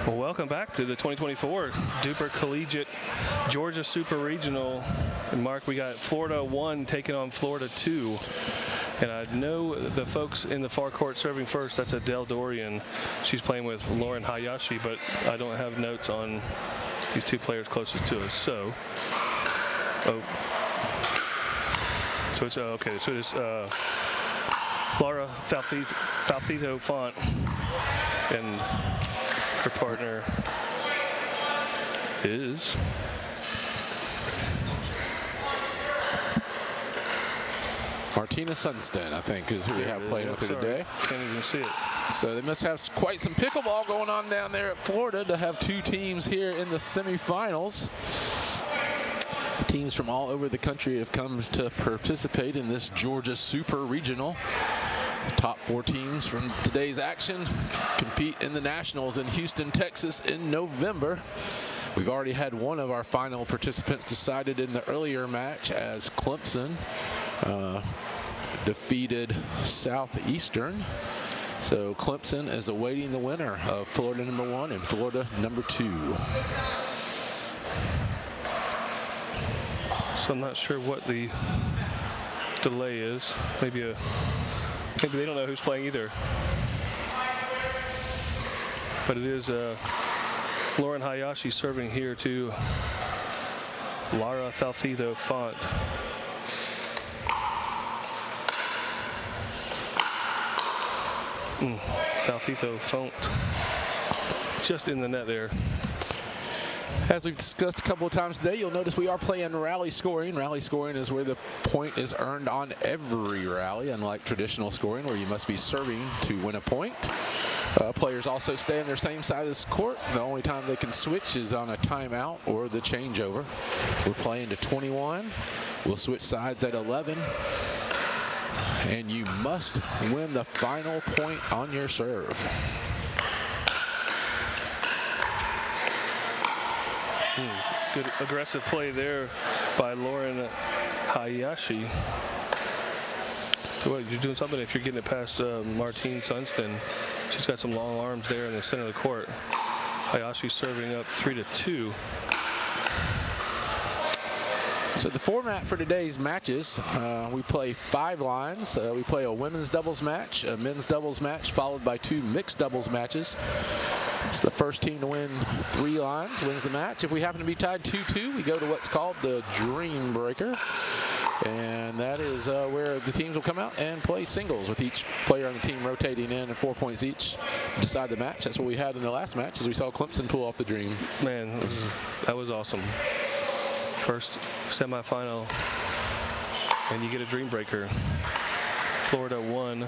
Well, welcome back to the 2024 DUPR Collegiate Georgia Super Regional. And Mark, we got Florida 1 taking on Florida 2. And I know the folks in the far court serving first, that's Adele Dorian. She's playing with Lauren Hayashi, but I don't have notes on these two players closest to us. So it's okay. So it's Laura Falfito Font and her partner is Martina Sunston, I think, is who we have playing with her today. Can't even see it. So they must have quite some pickleball going on down there at Florida to have two teams here in the semifinals. Teams from all over the country have come to participate in this Georgia Super Regional. Top 4 teams from today's action compete in the Nationals in Houston, Texas in November. We've already had one of our final participants decided in the earlier match as Clemson defeated Southeastern. So Clemson is awaiting the winner of Florida number 1 and Florida number 2. So I'm not sure what the delay is. Maybe they don't know who's playing either. But it is Lauren Hayashi serving here to Lara Falfito Font. Falfito Font just in the net there. As we've discussed a couple of times today, you'll notice we are playing rally scoring. Rally scoring is where the point is earned on every rally, unlike traditional scoring where you must be serving to win a point. Players also stay on their same side of the court. The only time they can switch is on a timeout or the changeover. We're playing to 21. We'll switch sides at 11. And you must win the final point on your serve. Good aggressive play there by Lauren Hayashi. So what, you're doing something if you're getting it past Martine Sunston. She's got some long arms there in the center of the court. Hayashi serving up 3-2. So the format for today's matches, we play 5 lines. We play a women's doubles match, a men's doubles match, followed by 2 mixed doubles matches. It's the first team to win 3 lines wins the match. If we happen to be tied 2-2, we go to what's called the Dreambreaker. And that is where the teams will come out and play singles with each player on the team rotating in at 4 points each to decide the match. That's what we had in the last match as we saw Clemson pull off the Dream. Man, that was awesome. First semifinal, and you get a Dreambreaker. Florida 1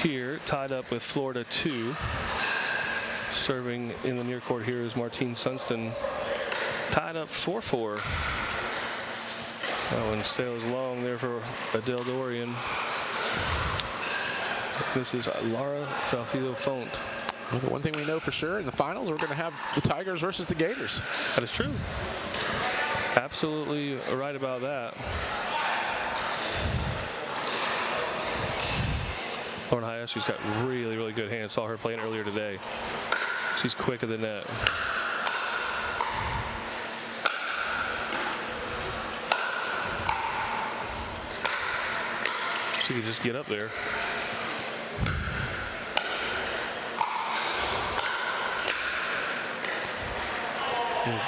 here, tied up with Florida 2. Serving in the near court here is Martine Sunston, tied up 4-4. That one sails long there for Adele Dorian. This is Lara Falfito Font. Well, the one thing we know for sure in the finals, we're going to have the Tigers versus the Gators. That is true. Absolutely right about that. Lauren Hayashi's got really, really good hands. Saw her playing earlier today. She's quick at the net. She could just get up there.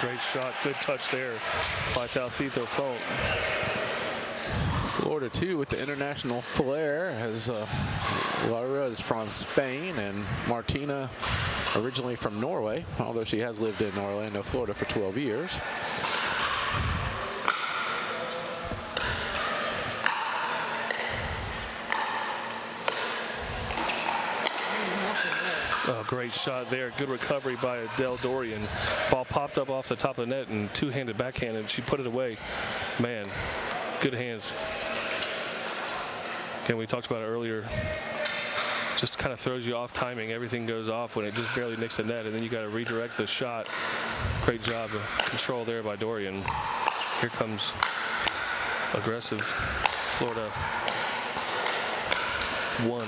Great shot, good touch there by Falfito Font. Florida 2 with the international flair, as Laura is from Spain and Martina originally from Norway, although she has lived in Orlando, Florida for 12 years. Oh, great shot there. Good recovery by Adele Dorian. Ball popped up off the top of the net and two-handed backhand, and she put it away. Man, good hands. Again, we talked about it earlier. Just kind of throws you off timing. Everything goes off when it just barely nicks the net, and then you got to redirect the shot. Great job of control there by Dorian. Here comes aggressive Florida 1.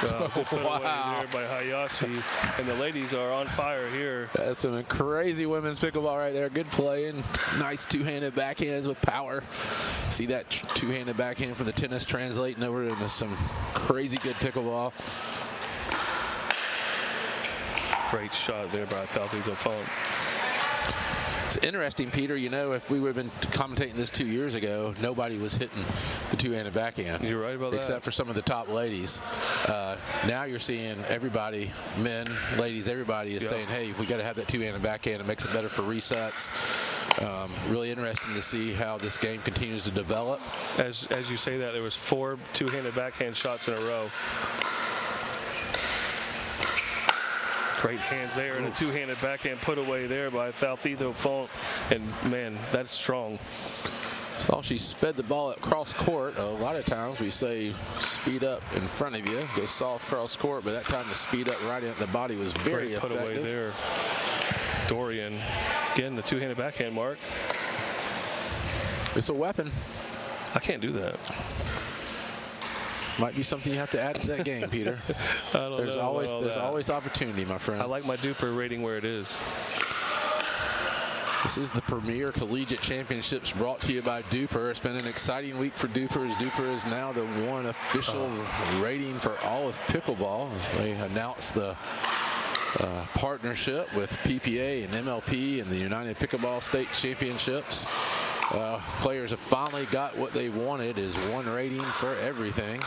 Good put away there by Hayashi, and the ladies are on fire here. That's some crazy women's pickleball right there. Good play and nice two-handed backhands with power. See that two-handed backhand from the tennis translating over into some crazy good pickleball. Great shot there by Falthito Font. It's interesting, Peter. You know, if we would have been commentating this 2 years ago, nobody was hitting the two-handed backhand. You're right about that. Except for some of the top ladies. Now you're seeing everybody, men, ladies, everybody is saying, hey, we got to have that two-handed backhand. It makes it better for resets. Really interesting to see how this game continues to develop. As you say that, there was 4 two-handed backhand shots in a row. Great hands there, and a two-handed backhand put away there by Falthito Font. And, man, that's strong. So she sped the ball across court. A lot of times we say speed up in front of you, go soft cross court, but that time the speed up right in the body was very Great put effective. away there. Dorian, again, the two-handed backhand mark. It's a weapon. I can't do that. Might be something you have to add to that game, Peter. I don't There's know always about there's that. always opportunity, my friend. I like my DUPR rating where it is. This is the Premier Collegiate Championships brought to you by DUPR. It's been an exciting week for DUPR, as DUPR is now the one official rating for all of pickleball, as they announced the partnership with PPA and MLP and the United Pickleball State Championships. Players have finally got what they wanted, is one rating for everything.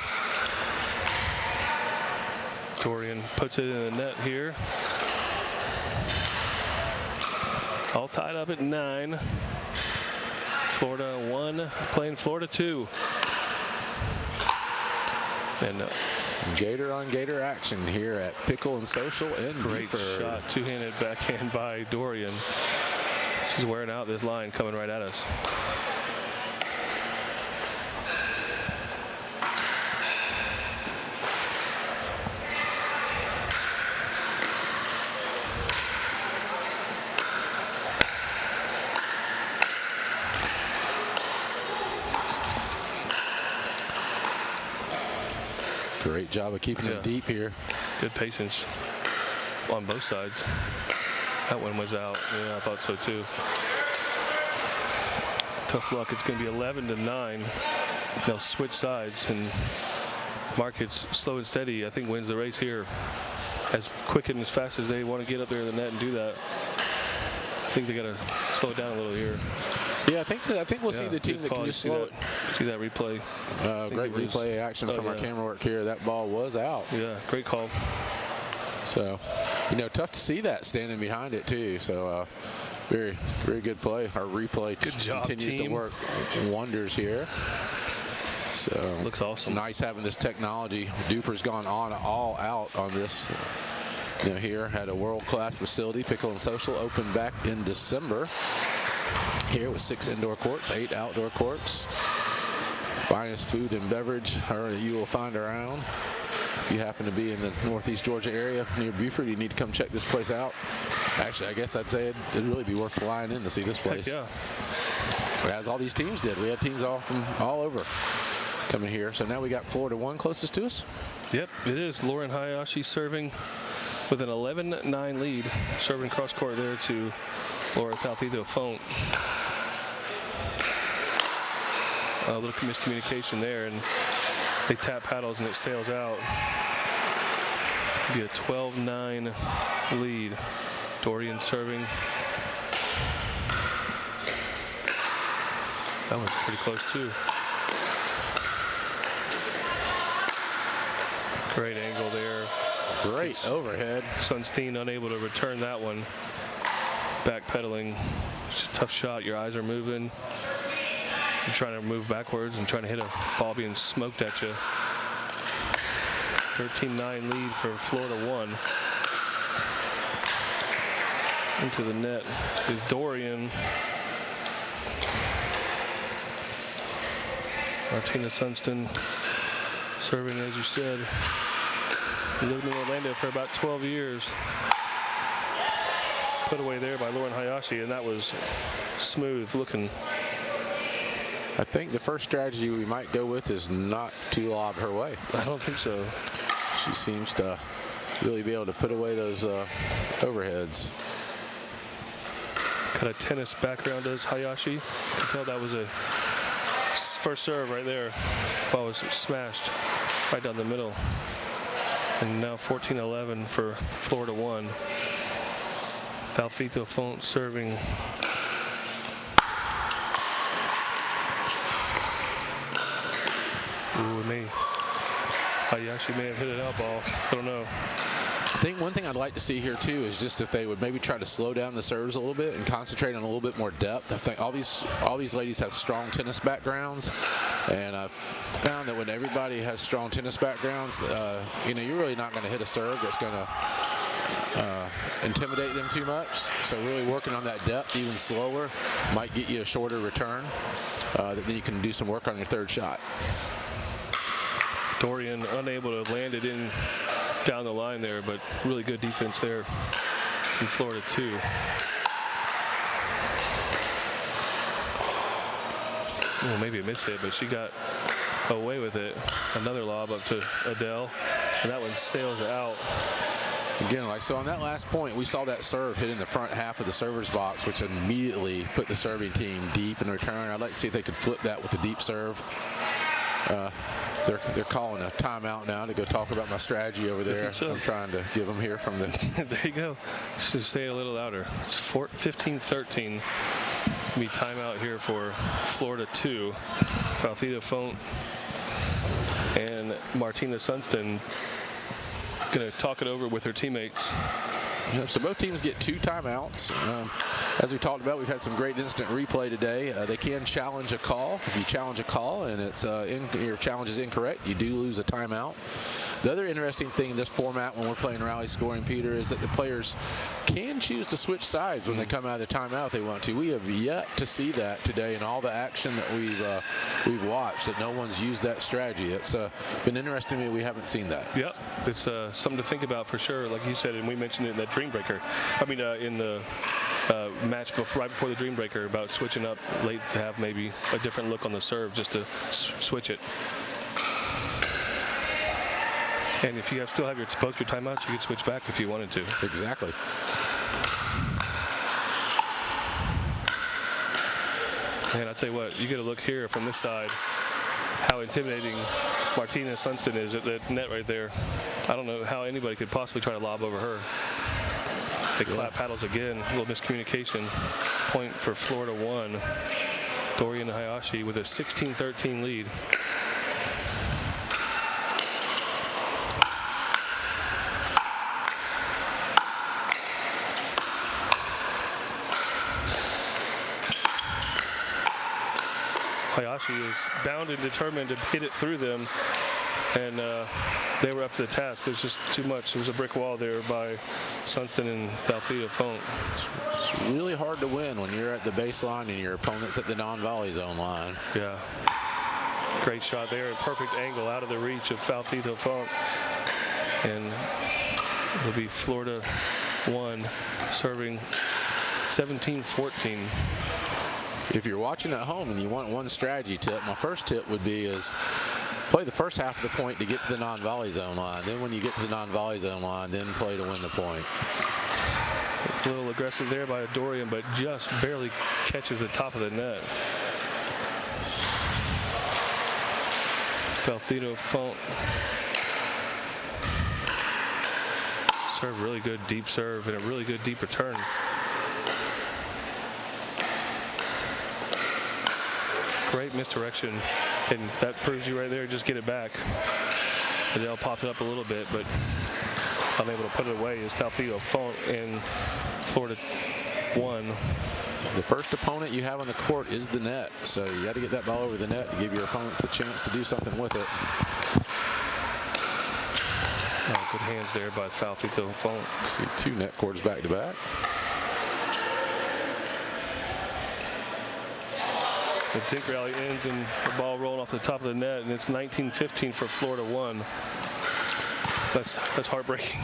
Dorian puts it in the net here. All tied up at 9. Florida 1 playing Florida 2. And Some gator on gator action here at Pickle and Social in great Beaufort. shot, two-handed backhand by Dorian. She's wearing out this line coming right at us. Great job of keeping it deep here. Good patience on both sides. That one was out. Yeah, I thought so too. Tough luck. It's going to be 11-9. They'll switch sides, and Marquette's slow and steady, I think, wins the race here. As quick and as fast as they want to get up there in the net and do that, I think they got to slow it down a little here. Yeah, I think we'll see the team that can just slow it. See that replay. Great replay action from our camera work here. That ball was out. Yeah, great call. So, you know, tough to see that standing behind it too. So, very, very good play. Our replay Good job, continues to team. work wonders here. So, Looks awesome. Nice having this technology. DUPR's gone all out on this. You know, here had a world-class facility. Pickle and Social opened back in December. Here with 6 indoor courts, 8 outdoor courts. Finest food and beverage that you will find around. If you happen to be in the Northeast Georgia area near Beaufort, you need to come check this place out. Actually, I guess I'd say it'd really be worth flying in to see this place. Heck yeah. As all these teams did. We had teams all from all over coming here. So now we got Florida 1 closest to us. Yep, it is. Lauren Hayashi serving with an 11-9 lead. Serving cross court there to Laura Falthito Font. A little miscommunication there, and they tap paddles and it sails out. Be a 12-9 lead. Dorian serving. That one's pretty close too. Great angle there. Great overhead. Sunstein unable to return that one. Backpedaling. It's a tough shot. Your eyes are moving. You're trying to move backwards and trying to hit a ball being smoked at you. 13-9 lead for Florida 1. Into the net is Dorian. Martina Sunstein serving, as you said. He lived in Orlando for about 12 years. Put away there by Lauren Hayashi, and that was smooth looking. I think the first strategy we might go with is not to lob her way. I don't think so. She seems to really be able to put away those overheads. Got a tennis background, does Hayashi. You can tell that was a first serve right there. Ball was smashed right down the middle. And now 14-11 for Florida 1. Falfito Font serving. Ooh, Hayashi may have hit an out ball. I don't know. I think one thing I'd like to see here too is just if they would maybe try to slow down the serves a little bit and concentrate on a little bit more depth. I think all these ladies have strong tennis backgrounds, and I've found that when everybody has strong tennis backgrounds, you know, you're really not going to hit a serve that's going to intimidate them too much. So really working on that depth even slower might get you a shorter return. Then you can do some work on your third shot. Dorian unable to land it in down the line there, but really good defense there in Florida 2. Well, maybe a miss hit, but she got away with it. Another lob up to Adele, and that one sails out. Again, like so on that last point, we saw that serve hit in the front half of the server's box, which immediately put the serving team deep in return. I'd like to see if they could flip that with the deep serve. They're calling a timeout now to go talk about my strategy over there. So. I'm trying to give them here from the. There you go. Just say it a little louder. It's 15-13. Be timeout here for Florida 2. Falfito Font and Martina Sunston going to talk it over with her teammates. Yep, so both teams get 2 timeouts. As we talked about, we've had some great instant replay today. They can challenge a call. If you challenge a call and it's your challenge is incorrect, you do lose a timeout. The other interesting thing in this format when we're playing rally scoring, Peter, is that the players can choose to switch sides when they come out of the timeout if they want to. We have yet to see that today in all the action that we've watched, that no one's used that strategy. It's been interesting to me. We haven't seen that. Yep, it's something to think about for sure. Like you said, and we mentioned it in that Dreambreaker. I mean, in the match right before the Dreambreaker about switching up late to have maybe a different look on the serve just to switch it. And if you still have both your timeouts, you could switch back if you wanted to. Exactly. And I'll tell you what, you get a look here from this side, how intimidating Martina Sunston is at that net right there. I don't know how anybody could possibly try to lob over her. They clap paddles again, a little miscommunication. Point for Florida 1. Dorian Hayashi with a 16-13 lead. Hayashi is bound and determined to hit it through them, and they were up to the task. There's just too much. There's a brick wall there by Sunston and Falfito Font. It's really hard to win when you're at the baseline and your opponent's at the non-volley zone line. Yeah. Great shot there, a perfect angle out of the reach of Falfito Font. And it'll be Florida 1 serving 17-14. If you're watching at home and you want one strategy tip, my first tip would be play the first half of the point to get to the non-volley zone line. Then when you get to the non-volley zone line, then play to win the point. A little aggressive there by Dorian, but just barely catches the top of the net. Falfito Font. Serve really good deep serve and a really good deep return. Great misdirection, and that proves you right there. Just get it back. Adele popped it up a little bit, but unable to put it away is Falfito Font in Florida 1. The first opponent you have on the court is the net, so you got to get that ball over the net to give your opponents the chance to do something with it. Oh, good hands there by Falfito Font. See 2 net cords back to back. The Tink rally ends and the ball rolling off the top of the net, and it's 19-15 for Florida 1. That's heartbreaking.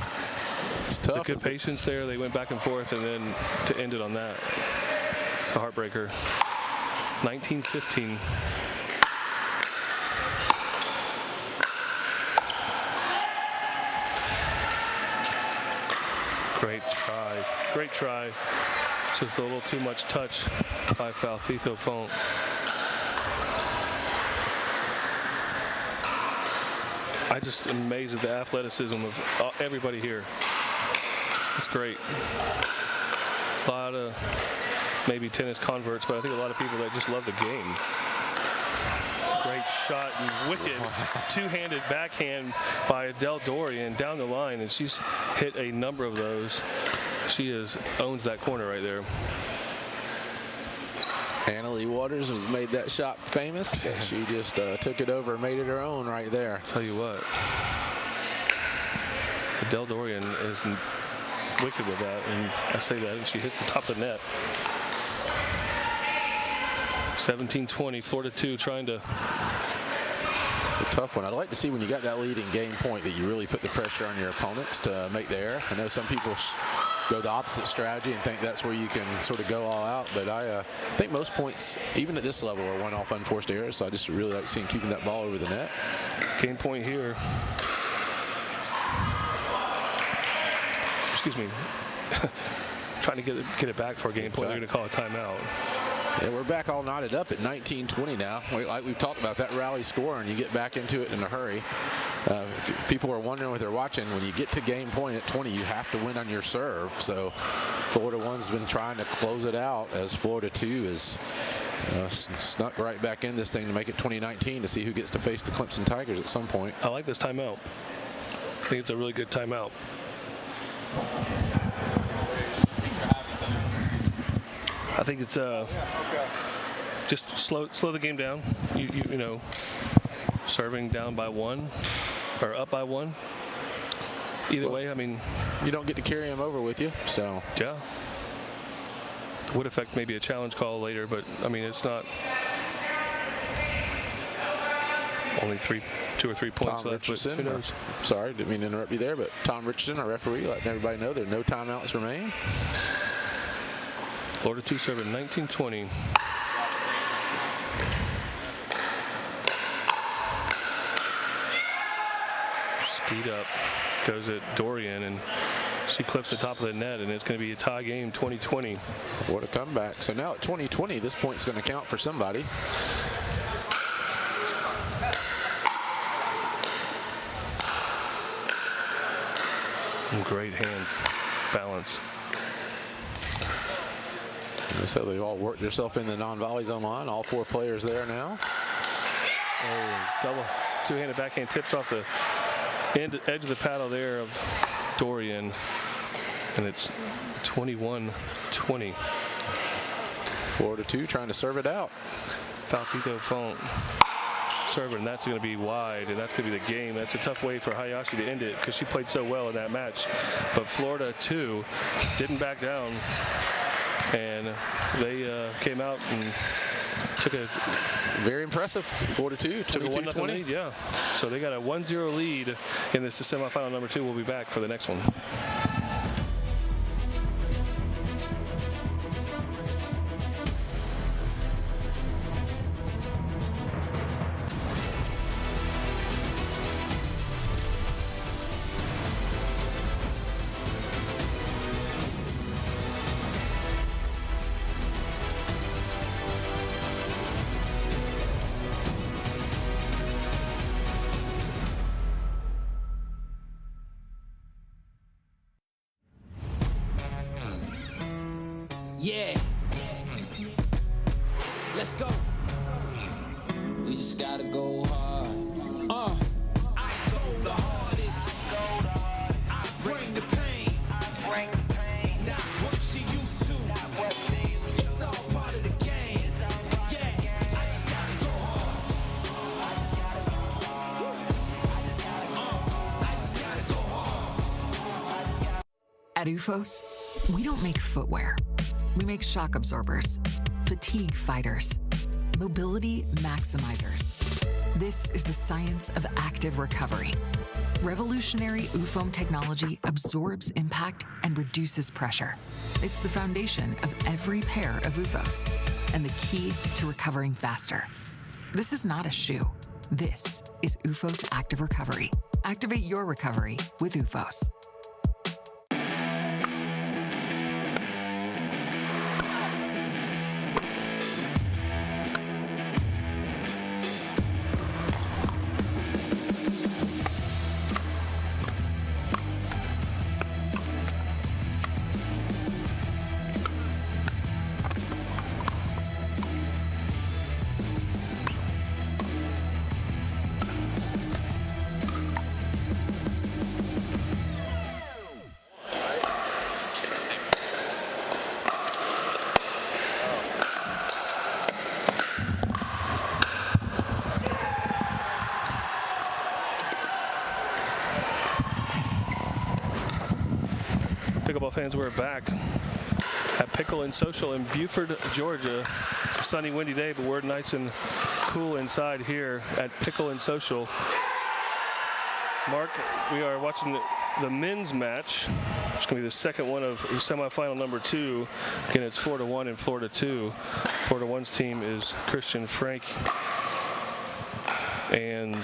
It's tough. The good patience there. They went back and forth, and then to end it on that. It's a heartbreaker. 19-15. Great try. Great try. Just a little too much touch by Falfito Font. I just am amazed at the athleticism of everybody here. It's great. A lot of maybe tennis converts, but I think a lot of people that just love the game. Great shot and wicked two-handed backhand by Adele Dorian down the line, and she's hit a number of those. She owns that corner right there. Annalie Waters has made that shot famous. She just took it over and made it her own right there. Tell you what, Adele Dorian is wicked with that, and I say that, and she hits the top of the net. 17-20, Florida 2 trying to. It's a tough one. I'd like to see when you got that lead in game point that you really put the pressure on your opponents to make the error. I know some people go the opposite strategy and think that's where you can sort of go all out, but I think most points, even at this level, are one-off unforced errors, so I just really like seeing keeping that ball over the net. Game point here. Excuse me. Trying to get it back for a game point. They're going to call a timeout. Yeah, we're back all knotted up at 19-20 now. Like we've talked about, that rally score, and you get back into it in a hurry. If people are wondering what they're watching, when you get to game point at 20, you have to win on your serve. So Florida 1's been trying to close it out as Florida 2 is snuck right back in this thing to make it 2019 to see who gets to face the Clemson Tigers at some point. I like this timeout. I think it's a really good timeout. I think it's just slow the game down. You know, serving down by 1 or up by 1. Either way, I mean, you don't get to carry them over with you, so yeah. Would affect maybe a challenge call later, but I mean, it's not only 2 or 3 points Tom left. Richardson, who knows? Sorry, didn't mean to interrupt you there, but Tom Richardson, our referee, letting everybody know there are no timeouts remain. Florida 2 serving 19-20. Speed up goes at Dorian, and she clips the top of the net, and it's going to be a tie game, 20-20. What a comeback. So now at 20-20, this point's going to count for somebody. And great hands, balance. So they've all worked themselves in the non-volley zone line. All 4 players there now. Oh, double two-handed backhand tips off the edge of the paddle there of Dorian, and it's 21-20. Florida 2 trying to serve it out. Falfito Font serving, that's going to be wide, and that's going to be the game. That's a tough way for Hayashi to end it because she played so well in that match. But Florida 2 didn't back down, and they came out and took a very impressive. Florida 2 took a 1-0 20. lead. Yeah, so they got a 1-0 lead in this semifinal number 2. We'll be back for the next one. Yeah. Let's go. We just gotta go hard. I go the hardest. I bring the pain. Not what you used to. It's all part of the game. Yeah, I just gotta go hard. I just gotta go hard. At UFOS, we don't make footwear. We make shock absorbers, fatigue fighters, mobility maximizers. This is the science of active recovery. Revolutionary UFOM technology absorbs impact and reduces pressure. It's the foundation of every pair of UFOS and the key to recovering faster. This is not a shoe. This is UFOS Active Recovery. Activate your recovery with UFOS. Pickleball fans, we're back at Pickle and Social in Buford, Georgia. It's a sunny, windy day, but we're nice and cool inside here at Pickle and Social. Mark, we are watching the men's match. It's going to be the second one of semifinal number 2. Again, it's Florida 1 and Florida 2. Florida 1's team is Christian Frank and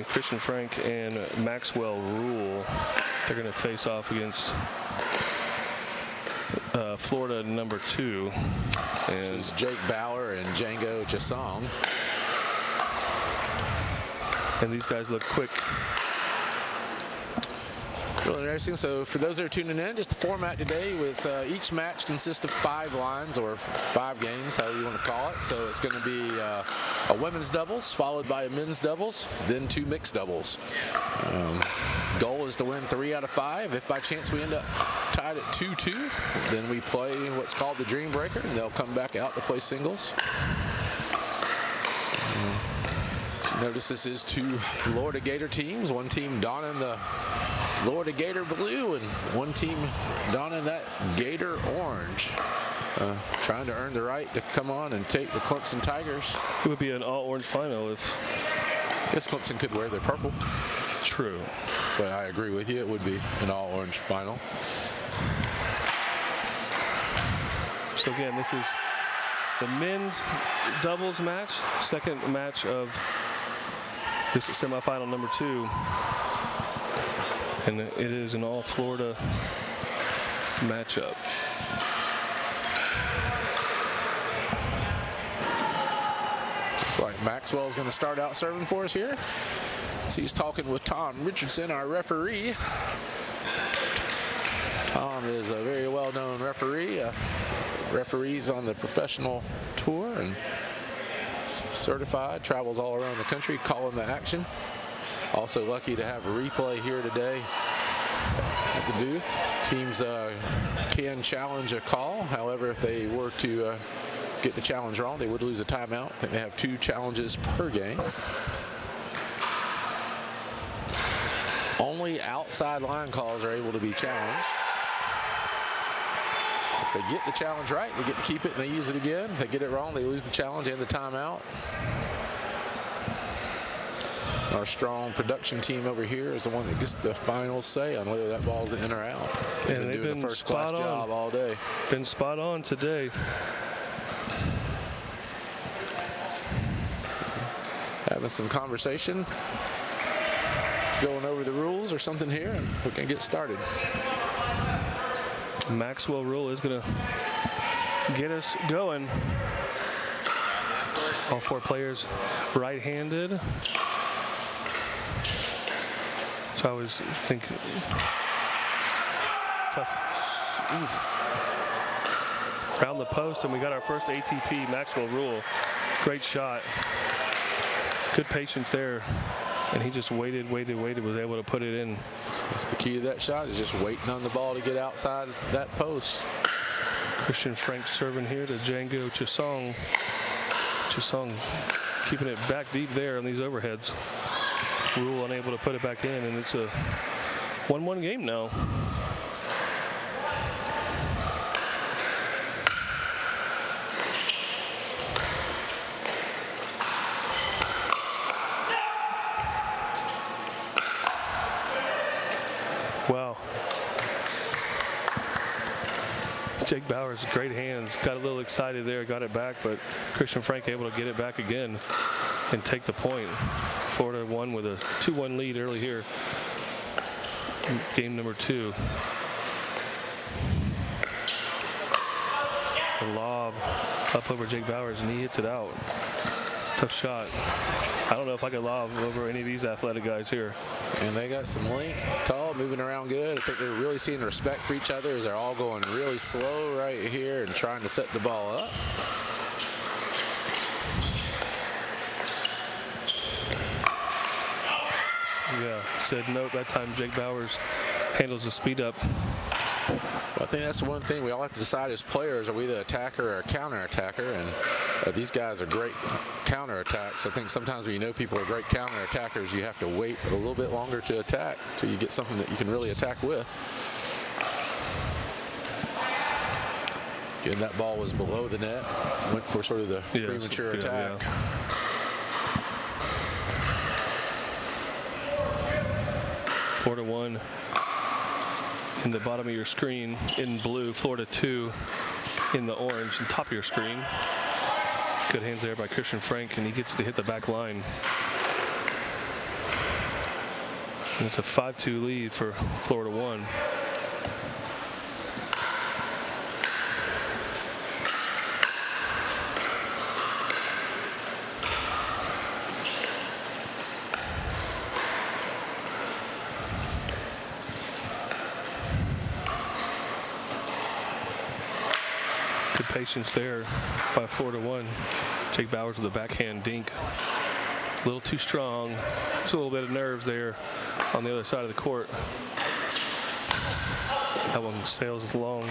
Christian Frank and Maxwell Rule. They're going to face off against Florida number 2. And this is Jake Bauer and Django Chasong. And these guys look quick. Really interesting. So for those that are tuning in, just the format today with each match consists of 5 lines or 5 games, however you want to call it. So it's going to be a women's doubles followed by a men's doubles, then 2 mixed doubles. Goal is to win 3 out of 5. If by chance we end up tied at 2-2, then we play what's called the Dreambreaker, and they'll come back out to play singles. Notice this is 2 Florida Gator teams. One team donning the Florida Gator blue and one team donning that Gator orange. Trying to earn the right to come on and take the Clemson Tigers. It would be an all-orange final if... I guess Clemson could wear their purple. True. But I agree with you, it would be an all-orange final. So again, this is the men's doubles match, second match of this is semifinal number 2, and it is an all-Florida matchup. Looks like Maxwell's going to start out serving for us here. So he's talking with Tom Richardson, our referee. Tom is a very well-known referee. Referees on the professional tour and certified, travels all around the country calling the action. Also lucky to have a replay here today at the booth. Teams can challenge a call. However, if they were to get the challenge wrong, they would lose a timeout. I think they have 2 challenges per game. Only outside line calls are able to be challenged. If they get the challenge right, they get to keep it and they use it again. If they get it wrong, they lose the challenge and the timeout. Our strong production team over here is the one that gets the final say on whether that ball's in or out. They've been doing a first-class job all day. Been spot on today. Having some conversation, going over the rules or something here, and we can get started. Maxwell Rule is going to get us going. All 4 players right-handed. So I always think tough. Around the post, and we got our first ATP Maxwell Rule. Great shot. Good patience there. And he just waited, was able to put it in. That's the key to that shot, is just waiting on the ball to get outside that post. Christian Frank serving here to Django Chasong. Chasong keeping it back deep there on these overheads. Rule unable to put it back in, and it's a 1-1 game now. Wow. Jake Bauer's great hands. Got a little excited there, got it back, but Christian Frank able to get it back again and take the point. Florida won with a 2-1 lead early here in game number 2. The lob up over Jake Bauer's and he hits it out. It's a tough shot. I don't know if I could lob over any of these athletic guys here. And they got some length, tall, moving around good. I think they're really seeing respect for each other as they're all going really slow right here and trying to set the ball up. Yeah, said note that time Jake Bowers handles the speed up. Well, I think that's one thing we all have to decide as players. Are we the attacker or counter-attacker? And these guys are great counter-attacks. I think sometimes when you know people are great counter-attackers, you have to wait a little bit longer to attack till you get something that you can really attack with. Again, that ball was below the net. Went for sort of the premature attack. Yeah. Florida 1 in the bottom of your screen in blue, Florida 2 in the orange and top of your screen. Good hands there by Christian Frank, and he gets it to hit the back line. And it's a 5-2 lead for Florida 1. Patience there by Florida 1. Jake Bowers with a backhand dink. A little too strong. Just a little bit of nerves there on the other side of the court. That one sails long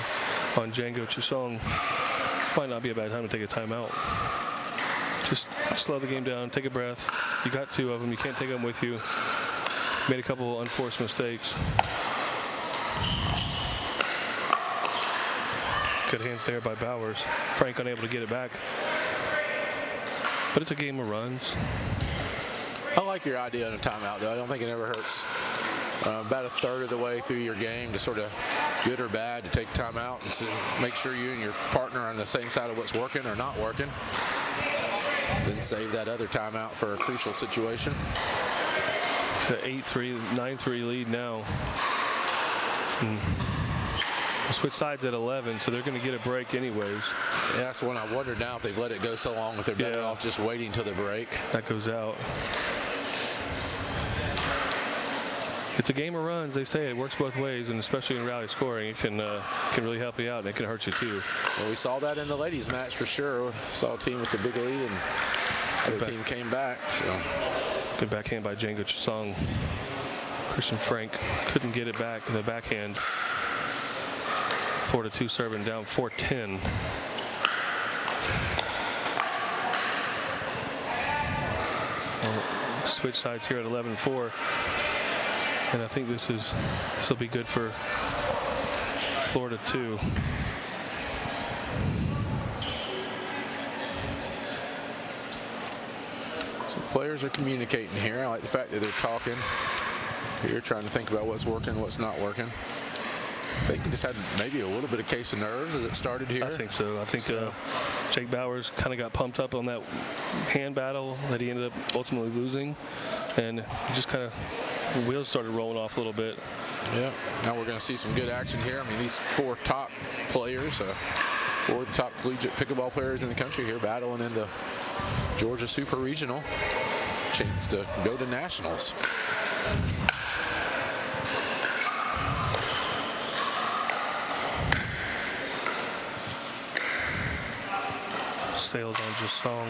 on Django Chisong. Might not be a bad time to take a timeout. Just slow the game down, take a breath. You got 2 of them. You can't take them with you. Made a couple unforced mistakes. Good hands there by Bowers. Frank unable to get it back. But it's a game of runs. I like your idea on a timeout, though. I don't think it ever hurts. About a third of the way through your game to sort of good or bad to take time out and make sure you and your partner are on the same side of what's working or not working. Then save that other timeout for a crucial situation. The 8-3, 9-3 lead now. We'll switch sides at 11, so they're going to get a break anyways. Yeah, that's one I wonder now if they've let it go so long, if they're better off just waiting till the break. That goes out. It's a game of runs. They say it works both ways, and especially in rally scoring, it can really help you out, and it can hurt you too. Well, we saw that in the ladies' match for sure. Saw a team with the big lead, and the other team came back. So good backhand by Django Chisong. Christian Frank couldn't get it back in the backhand. Florida 2 serving down 4-10. Well, switch sides here at 11-4, and I think this will be good for Florida 2. So the players are communicating here. I like the fact that they're talking here, trying to think about what's working, what's not working. I think he just had maybe a little bit of case of nerves as it started here. I think so. I think Jake Bowers kind of got pumped up on that hand battle that he ended up ultimately losing, and just kind of wheels started rolling off a little bit. Yeah. Now we're going to see some good action here. I mean, these 4 top players, 4 of the top collegiate pickleball players in the country here battling in the Georgia Super Regional. Chance to go to nationals. Sails on Chisong.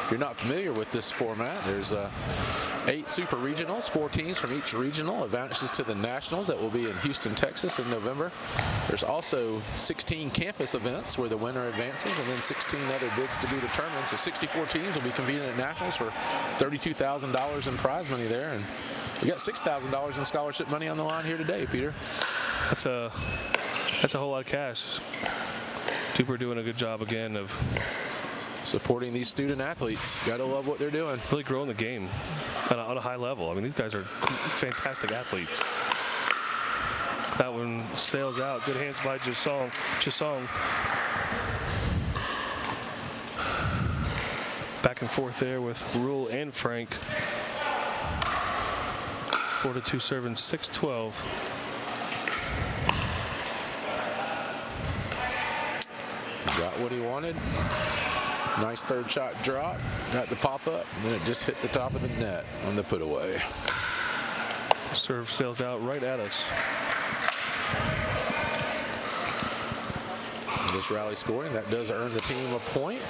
If you're not familiar with this format, there's 8 super regionals. 4 teams from each regional advances to the nationals that will be in Houston, Texas in November. There's also 16 campus events where the winner advances, and then 16 other bids to be determined. So 64 teams will be competing at nationals for $32,000 in prize money there, and we got $6,000 in scholarship money on the line here today, Peter. That's a whole lot of cash. DUPR doing a good job again of supporting these student athletes. Gotta love what they're doing. Really growing the game on a high level. I mean, these guys are fantastic athletes. That one sails out. Good hands by Chisong. Back and forth there with Rule and Frank. Florida 2 serving 6-12. Got what he wanted. Nice third shot drop. Got the pop up, and then it just hit the top of the net on the put away. Serve sails out right at us. This rally scoring, that does earn the team a point.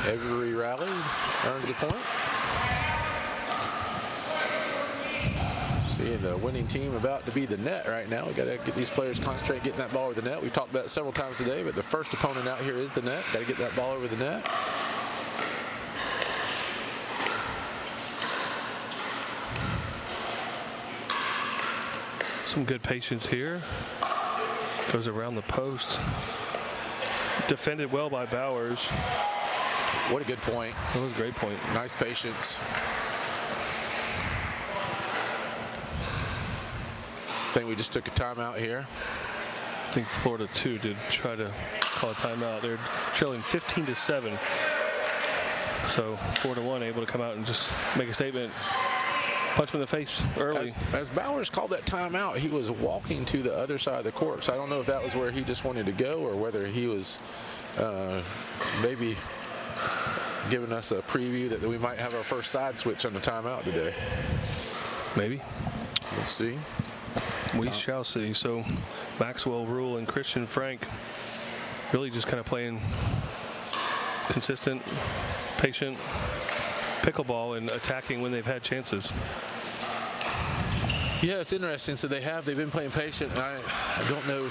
Every rally earns a point. See, the winning team about to be the net right now. We got to get these players concentrate getting that ball over the net. We've talked about it several times today, but the first opponent out here is the net. Got to get that ball over the net. Some good patience here. Goes around the post. Defended well by Bowers. What a good point. That was a great point. Nice patience. I think we just took a timeout here. I think Florida too did try to call a timeout. They're trailing 15-7. So Florida 1 able to come out and just make a statement. Punch him in the face early. As Bowers called that timeout, he was walking to the other side of the court. So I don't know if that was where he just wanted to go or whether he was maybe giving us a preview that we might have our first side switch on the timeout today. Maybe. Let's see. We shall see. So Maxwell Rule and Christian Frank really just kind of playing consistent, patient pickleball and attacking when they've had chances. Yeah, it's interesting. So they've been playing patient. And I don't know,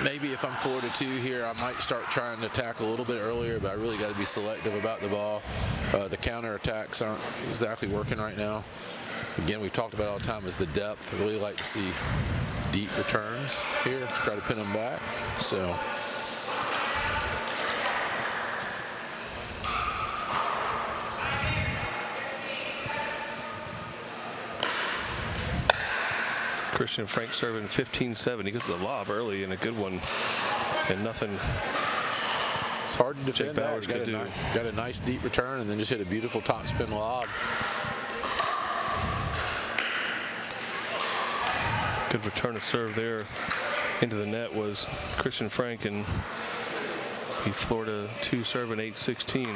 maybe if I'm Florida 2 here, I might start trying to attack a little bit earlier, but I really got to be selective about the ball. The counter attacks aren't exactly working right now. Again, we've talked about all the time is the depth. I really like to see deep returns here to try to pin them back. So Christian Frank serving 15-7. He gets the lob early and a good one, and nothing. It's hard to defend that. Got a nice deep return and then just hit a beautiful top spin lob. Good return of serve there into the net was Christian Frank, and he Florida 2 serving 8-16.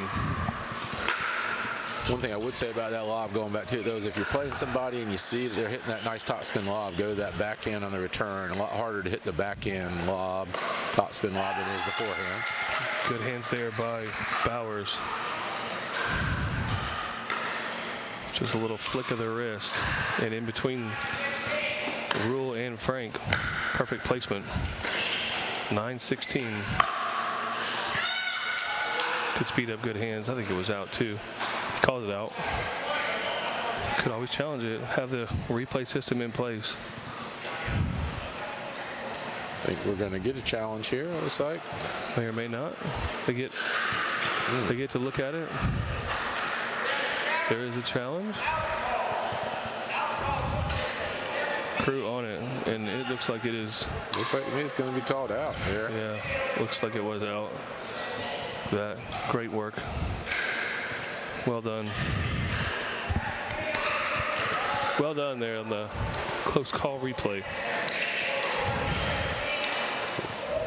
One thing I would say about that lob, going back to it though, is if you're playing somebody and you see that they're hitting that nice top spin lob, go to that backhand on the return. A lot harder to hit the backhand lob, top spin lob than it is the forehand. Good hands there by Bowers. Just a little flick of the wrist, and in between Rule and Frank, perfect placement. 9-16. Good speed up, good hands. I think it was out too. He called it out. Could always challenge it. Have the replay system in place. I think we're going to get a challenge here. It looks like. May or may not. They get to look at it. There is a challenge. Crew on it, and it looks like it is. Looks like it's going to be called out here. Yeah, looks like it was out. That great work. Well done. Well done there on the close call replay.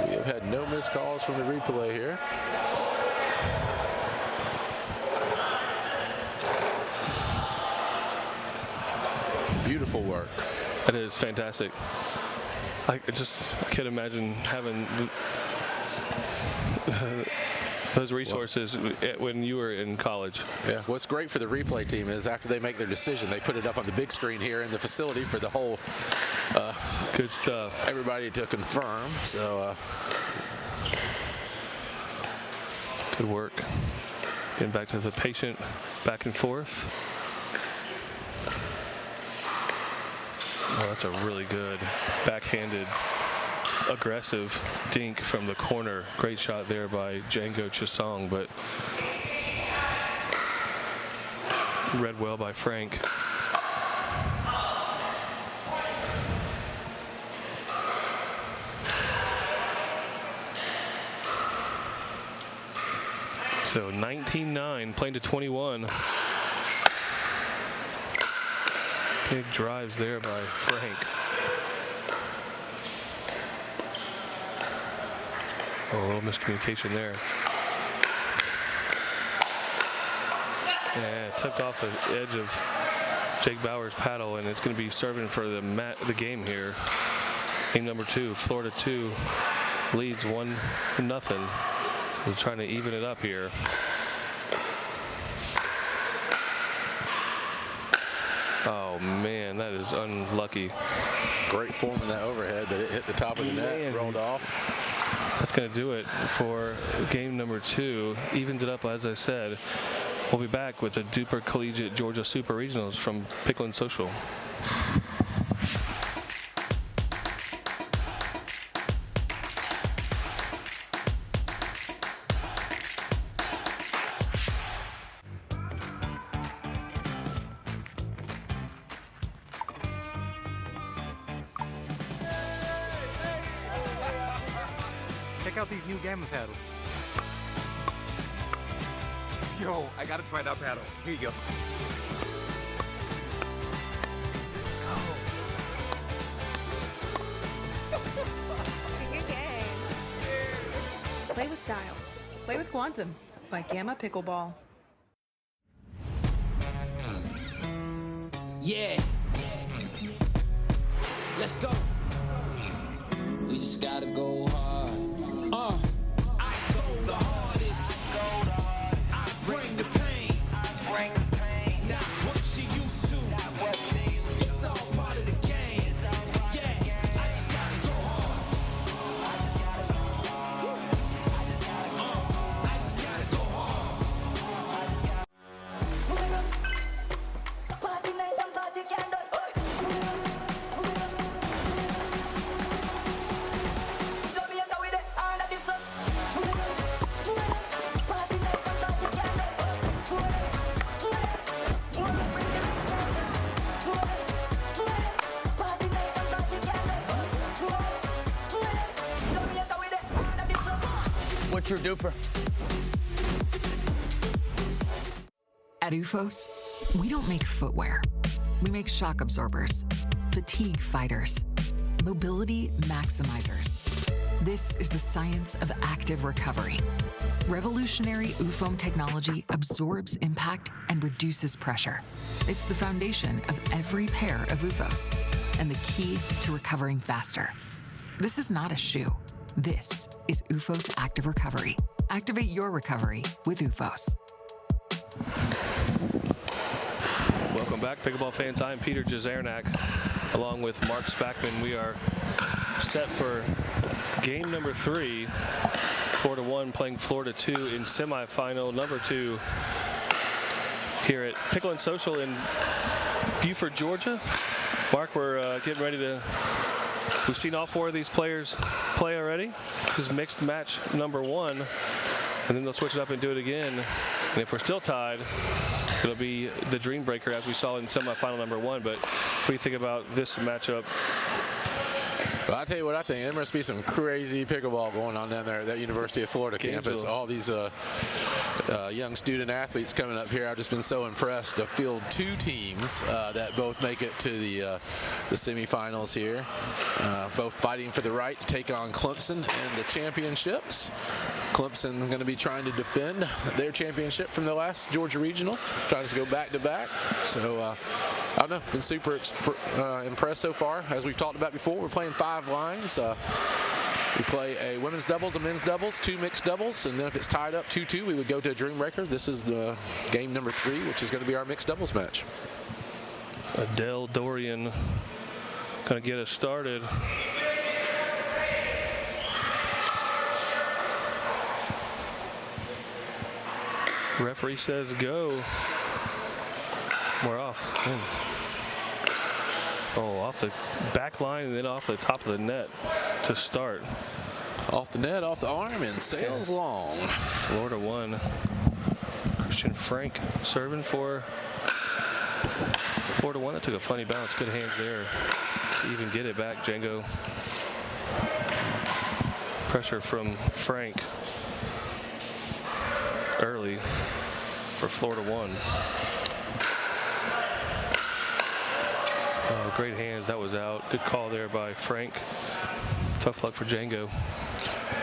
We have had no missed calls from the replay here. Beautiful work. That is fantastic. I can't imagine having those resources when you were in college. Yeah, what's great for the replay team is after they make their decision, they put it up on the big screen here in the facility for the whole good stuff. Everybody to confirm. So good work. Getting back to the patient back and forth. Oh, that's a really good backhanded aggressive dink from the corner. Great shot there by Django Chisong, but read well by Frank. So 19-9, playing to 21. Big drives there by Frank. Oh, a little miscommunication there. Yeah, tucked off the edge of Jake Bauer's paddle, and it's going to be serving for the game here. Game number 2, Florida 2 leads 1-0. So trying to even it up here. Oh, man, that is unlucky. Great form in that overhead, but it hit the top of the net and rolled off. That's going to do it for game number 2. Evens it up, as I said. We'll be back with the DUPR Collegiate Georgia Super Regionals from Pickle & Social. Check out these new Gamma paddles. Yo, I gotta try that paddle. Here you go. Let's go. Good game. Play with style. Play with Quantum by Gamma Pickleball. Yeah. Let's go. We just gotta go hard. I go the hardest. I bring the pain. Not what you used to. It's all part of the game. Yeah, I just gotta go hard. I just gotta go hard. Party nice and party can't do. Jamaica with the hand of this up. Party nice and party can't do. Party nice and party can't do. Jamaica with the hand of this up. What's your DUPR? At UFOS, we don't make footwear. We make shock absorbers, fatigue fighters, mobility maximizers. This is the science of active recovery. Revolutionary UFOM technology absorbs impact and reduces pressure. It's the foundation of every pair of UFOS and the key to recovering faster. This is not a shoe. This is UFOS Active Recovery. Activate your recovery with UFOS. Welcome back, pickleball fans. I'm Peter Jazarnak, along with Mark Spackman. We are set for game number 3. Florida 1 playing Florida 2 in semifinal number 2 here at Pickle & Social in Buford, Georgia. Mark, we're getting ready to... We've seen all 4 of these players play already. This is mixed match number 1, and then they'll switch it up and do it again. And if we're still tied, it'll be the Dreambreaker as we saw in semifinal number 1. But what do you think about this matchup? Well, I'll tell you what I think. There must be some crazy pickleball going on down there at that University of Florida campus. All these young student athletes coming up here. I've just been so impressed to field 2 teams that both make it to the semifinals here. Both fighting for the right to take on Clemson and the championships. Clemson's going to be trying to defend their championship from the last Georgia Regional, trying to go back-to-back. So, I don't know, been super impressed so far. As we've talked about before, we're playing 5 lines. We play a women's doubles, a men's doubles, 2 mixed doubles, and then if it's tied up 2-2, we would go to a Dreambreaker. This is the game number 3, which is going to be our mixed doubles match. Adele Dorian going to get us started. Referee says go. We're off. Oh, off the back line and then off the top of the net to start. Off the net, off the arm, and sails long. Florida 1. Christian Frank serving for Florida 1. That took a funny bounce. Good hands there to even get it back, Django. Pressure from Frank early for Florida 1. Oh, great hands. That was out. Good call there by Frank. Tough luck for Django.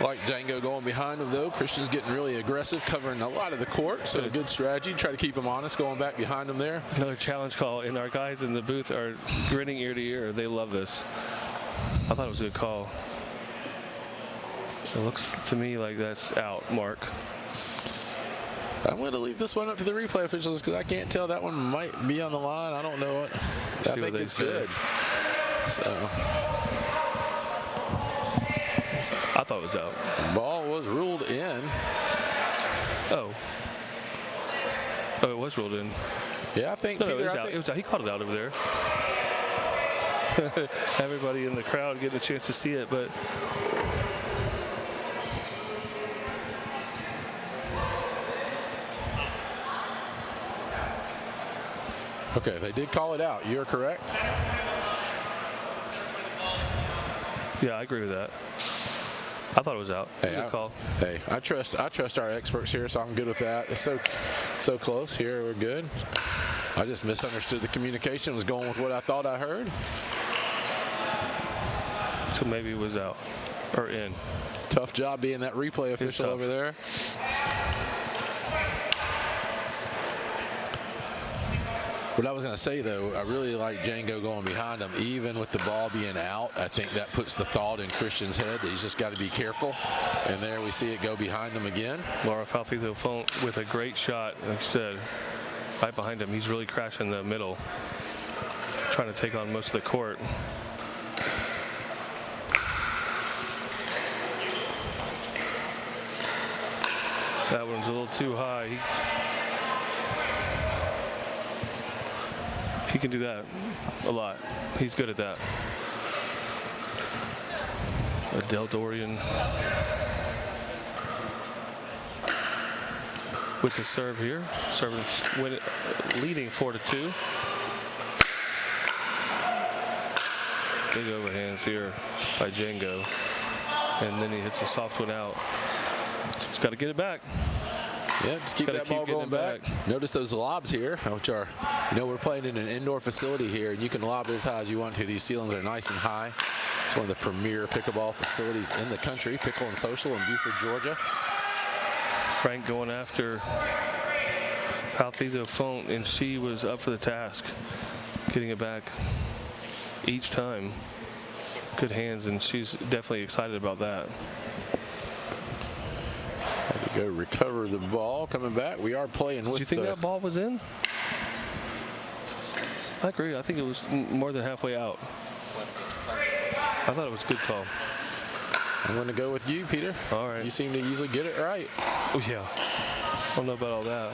Like Django going behind him, though. Christian's getting really aggressive, covering a lot of the court. So a good strategy. Try to keep him honest, going back behind him there. Another challenge call, and our guys in the booth are grinning ear to ear. They love this. I thought it was a good call. It looks to me like that's out, Mark. I'm going to leave this one up to the replay officials because I can't tell. That one might be on the line. I don't know what. I think it's good. So I thought it was out. Ball was ruled in. Oh, it was ruled in. Yeah, I think. No, Peter, it was I out. think It was out. He caught it out over there. Everybody in the crowd getting a chance to see it, but okay, they did call it out. You're correct. yeah, I agree with that. I thought it was out. Hey, Good call. Hey, I trust our experts here, so I'm good with that. It's so close here. We're good. I just misunderstood the communication. Was going with what I thought I heard. So maybe it was out or in. Tough job being that replay official over there. What I was going to say, though, I really like Django going behind him, even with the ball being out. I think that puts the thought in Christian's head that he's just got to be careful. And there we see it go behind him again. Laura Falfito with a great shot. Like I said, right behind him. He's really crashing the middle, trying to take on most of the court. That one's a little too high. He can do that a lot. He's good at that. Adele Dorian with the serve here. Serving, leading 4-2. Big overhands here by Django. And then he hits a soft one out. Just got to get it back. Yeah, just keep that ball going back. Notice those lobs here, which are, we're playing in an indoor facility here, and you can lob as high as you want to. These ceilings are nice and high. It's one of the premier pickleball facilities in the country, Pickle and Social in Buford, Georgia. Frank going after Falfito Font, and she was up for the task, getting it back each time. Good hands, and she's definitely excited about that. Had to go recover the ball. Coming back, we are playing with. Do you think that ball was in? I agree. I think it was more than halfway out. I thought it was a good call. I'm going to go with you, Peter. All right. You seem to usually get it right. Oh, yeah. I don't know about all that.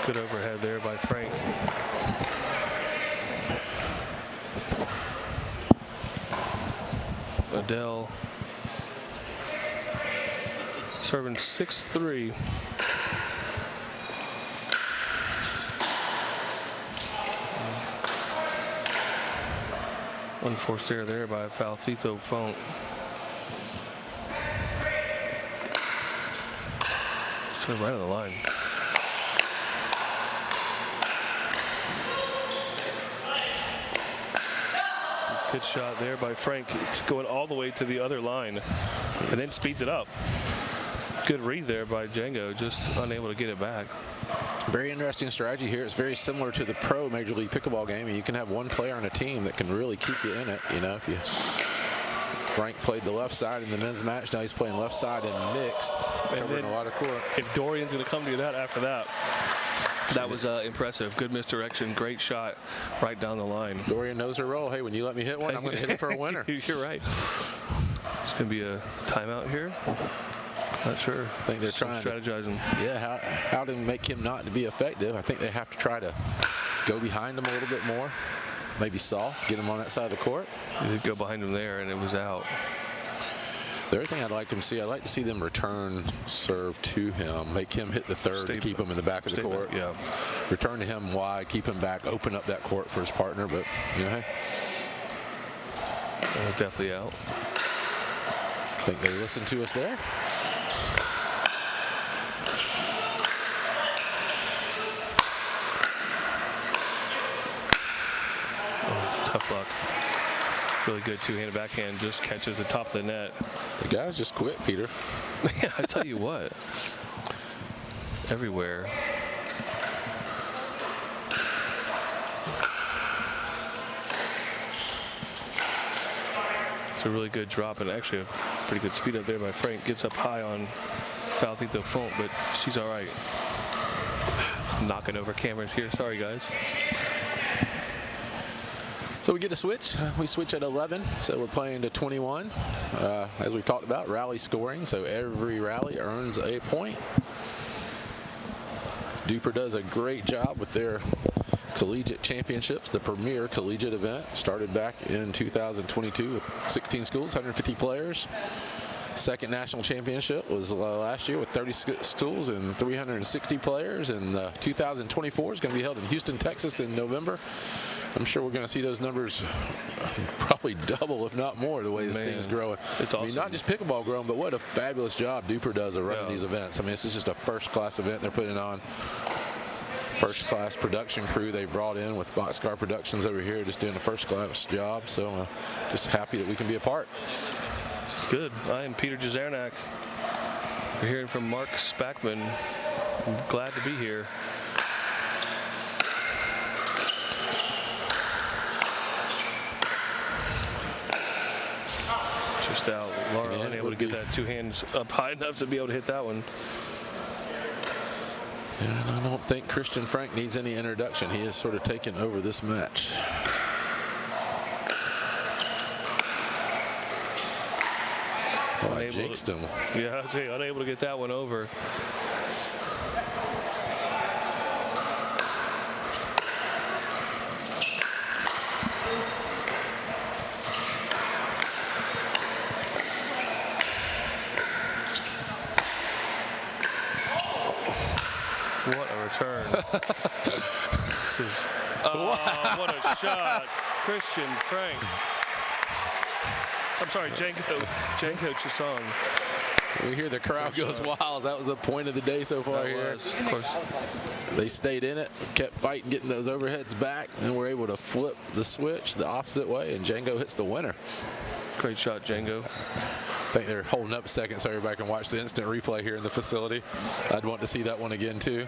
Good overhead there by Frank. Adele serving 6-3. Unforced error there by Falfito Font. Just right on the line. Good shot there by Frank. It's going all the way to the other line and then speeds it up. Good read there by Django, just unable to get it back. Very interesting strategy here. It's very similar to the pro Major League Pickleball game. You can have one player on a team that can really keep you in it. If you Frank played the left side in the men's match, now he's playing left side and mixed, covering a lot of court. If Dorian's going to come to that after that, that was impressive. Good misdirection. Great shot right down the line. Dorian knows her role. Hey, when you let me hit one, I'm going to hit it for a winner. You're right. It's going to be a timeout here. Not sure. I think they're trying strategizing. Yeah, how to make him not to be effective. I think they have to try to go behind him a little bit more. Maybe soft, get him on that side of the court. They did go behind him there, and it was out. The other thing I'd like to see them return serve to him, make him hit the third to keep him in the back of the court. Yeah. Return to him wide, keep him back, open up that court for his partner. But hey. That was definitely out. I think they listened to us there. Tough luck. Really good two-handed backhand, just catches the top of the net. The guys just quit, Peter. Yeah, I tell you what. Everywhere. It's a really good drop and actually a pretty good speed up there by Frank. Gets up high on Falthito Font, but she's all right. Knocking over cameras here. Sorry, guys. So we get a switch. We switch at 11, so we're playing to 21. As we've talked about, rally scoring, so every rally earns a point. DUPR does a great job with their collegiate championships, the premier collegiate event. Started back in 2022 with 16 schools, 150 players. Second national championship was last year with 30 schools and 360 players. And 2024 is going to be held in Houston, Texas in November. I'm sure we're going to see those numbers probably double, if not more, the way this thing's growing. It's awesome. I mean, not just pickleball growing, but what a fabulous job DUPR does of running these events. I mean, this is just a first-class event they're putting on. First-class production crew they brought in with Boxcar Productions over here, just doing a first-class job. So just happy that we can be a part. It's good. I am Peter Jazernak. We're hearing from Mark Spackman. I'm glad to be here. Just out. Laura unable to get that two hands up high enough to be able to hit that one. And I don't think Christian Frank needs any introduction. He has sort of taken over this match. Oh, I jinxed him. Yeah, I was saying, unable to get that one over. What a return. Oh, what a shot. Christian Frank. I'm sorry, Janko Chisong. We hear the crowd goes wild. That was the point of the day so far here. Of course. They stayed in it, kept fighting, getting those overheads back, and were able to flip the switch the opposite way, and Django hits the winner. Great shot, Django. I think they're holding up a second so everybody can watch the instant replay here in the facility. I'd want to see that one again, too.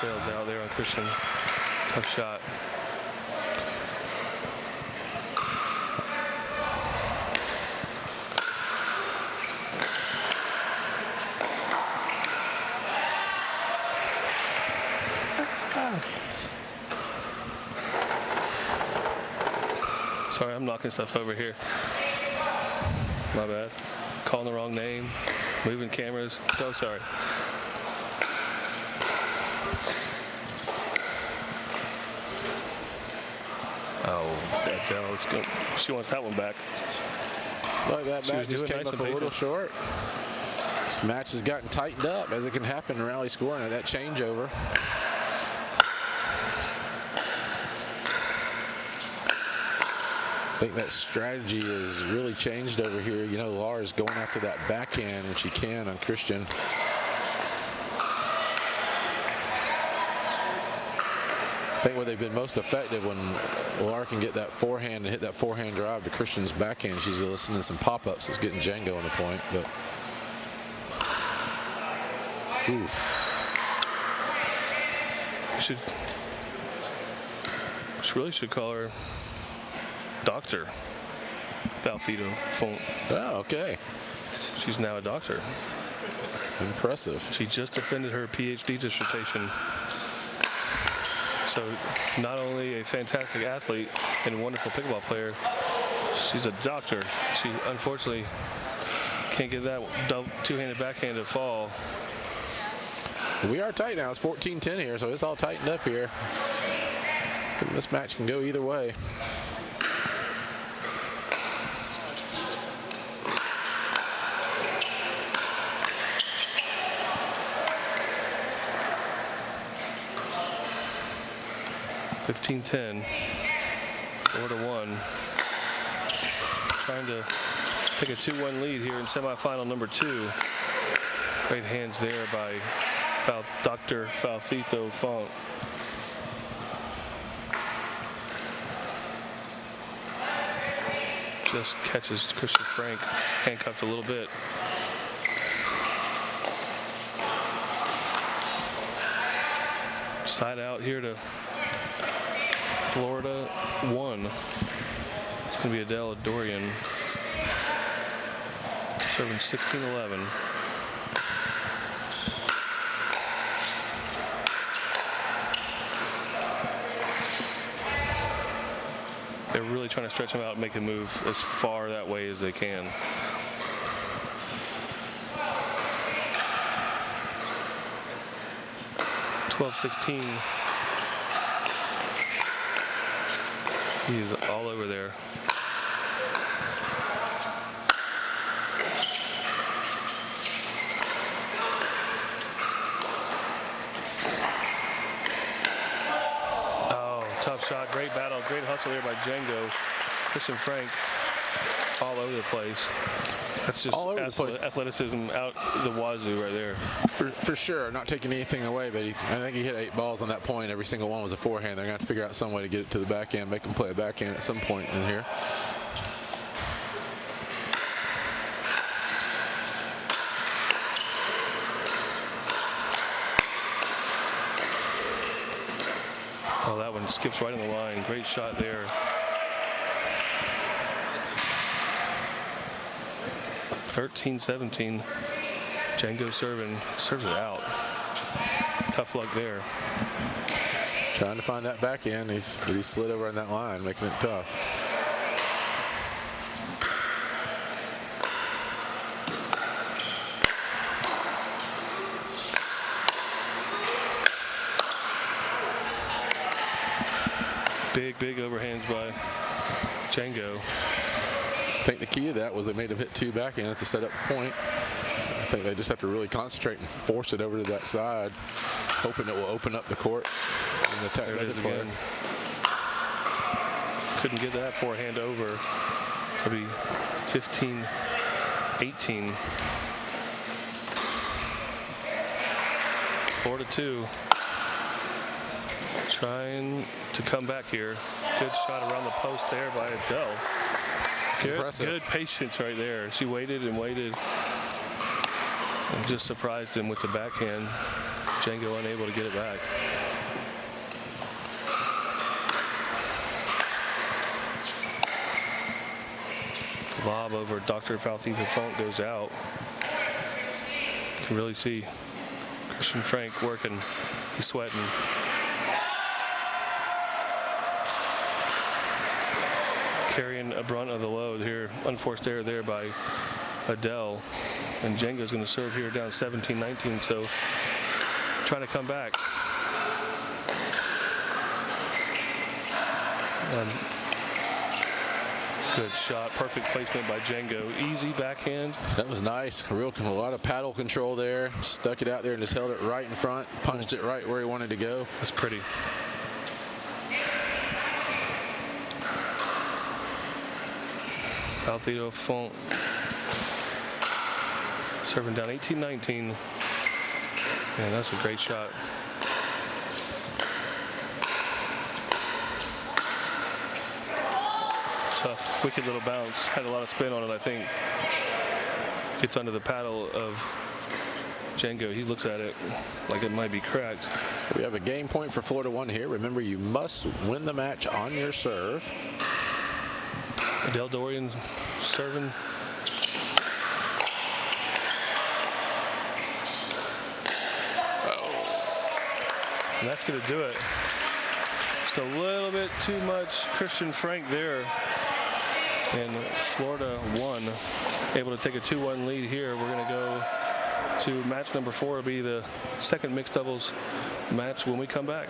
Sails out there on Christian. Tough shot. Sorry, I'm knocking stuff over here. My bad. Calling the wrong name. Moving cameras. So sorry. Oh, let's go. She wants that one back. Look, that match just came up a little short. This match has gotten tightened up, as it can happen in rally scoring at that changeover. I think that strategy has really changed over here. You know, Laura's going after that backhand when she can on Christian. I think where they've been most effective when Laura can get that forehand and hit that forehand drive to Christian's backhand. She's listening to some pop-ups that's getting Django on the point. But ooh. She really should call her Dr. Falthito Font. Oh, okay. She's now a doctor. Impressive. She just defended her PhD dissertation. So not only a fantastic athlete and a wonderful pickleball player, she's a doctor. She unfortunately can't get that two-handed backhand to fall. We are tight now. It's 14-10 here, so it's all tightened up here. This match can go either way. (15-10), 4-1. Trying to take a 2-1 lead here in semifinal number 2. Great hands there by Dr. Falthito Font. Just catches Christian Frank handcuffed a little bit. Side out here to Florida 1. It's going to be Adele Dorian serving 16-11. They're really trying to stretch him out and make him move as far that way as they can. (12-16). He's all over there. Oh, tough shot. Great battle. Great hustle there by Django. Christian Frank all over the place. That's just All over the place. athleticism out the wazoo right there. For sure, not taking anything away, but I think he hit 8 balls on that point. Every single one was a forehand. They're going to have to figure out some way to get it to the backhand, make him play a backhand at some point in here. Oh, that one skips right on the line. Great shot there. 13-17. Django serves it out. Tough luck there. Trying to find that backhand. He slid over on that line, making it tough. Big overhands by Django. I think the key to that was they made him hit 2 backhands to set up the point. I think they just have to really concentrate and force it over to that side, hoping it will open up the court and attack There it is the player. again. Couldn't get that forehand over. It'll be 15-18. Florida 2. Trying to come back here. Good shot around the post there by Adele. Good patience right there. She waited and waited and just surprised him with the backhand. Django unable to get it back. Lob over Dr. Faltifa Funk goes out. You can really see Christian Frank working. He's sweating. Carrying a brunt of the load here. Unforced error there by Adele. And Django's going to serve here down 17-19. So trying to come back. Good shot. Perfect placement by Django. Easy backhand. That was nice. A lot of paddle control there. Stuck it out there and just held it right in front. Punched it right where he wanted to go. That's pretty. Faltifa Font serving down 18-19. Man, that's a great shot. Tough, wicked little bounce. Had a lot of spin on it, I think. Gets under the paddle of Django. He looks at it like it might be cracked. So we have a game point for Florida 1 here. Remember, you must win the match on your serve. Adele Dorian serving. And that's going to do it. Just a little bit too much Christian Frank there. And Florida 1 able to take a 2-1 lead here. We're going to go to match number 4. It'll be the second mixed doubles match when we come back.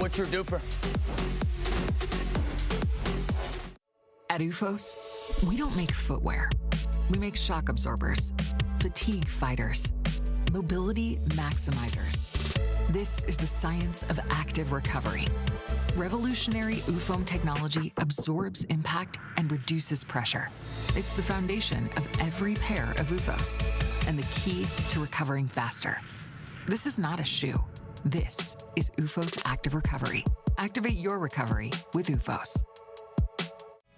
What's your DUPR? At UFOS, we don't make footwear. We make shock absorbers, fatigue fighters, mobility maximizers. This is the science of active recovery. Revolutionary UFOM technology absorbs impact and reduces pressure. It's the foundation of every pair of UFOS and the key to recovering faster. This is not a shoe. This is UFOS Active Recovery. Activate your recovery with UFOS.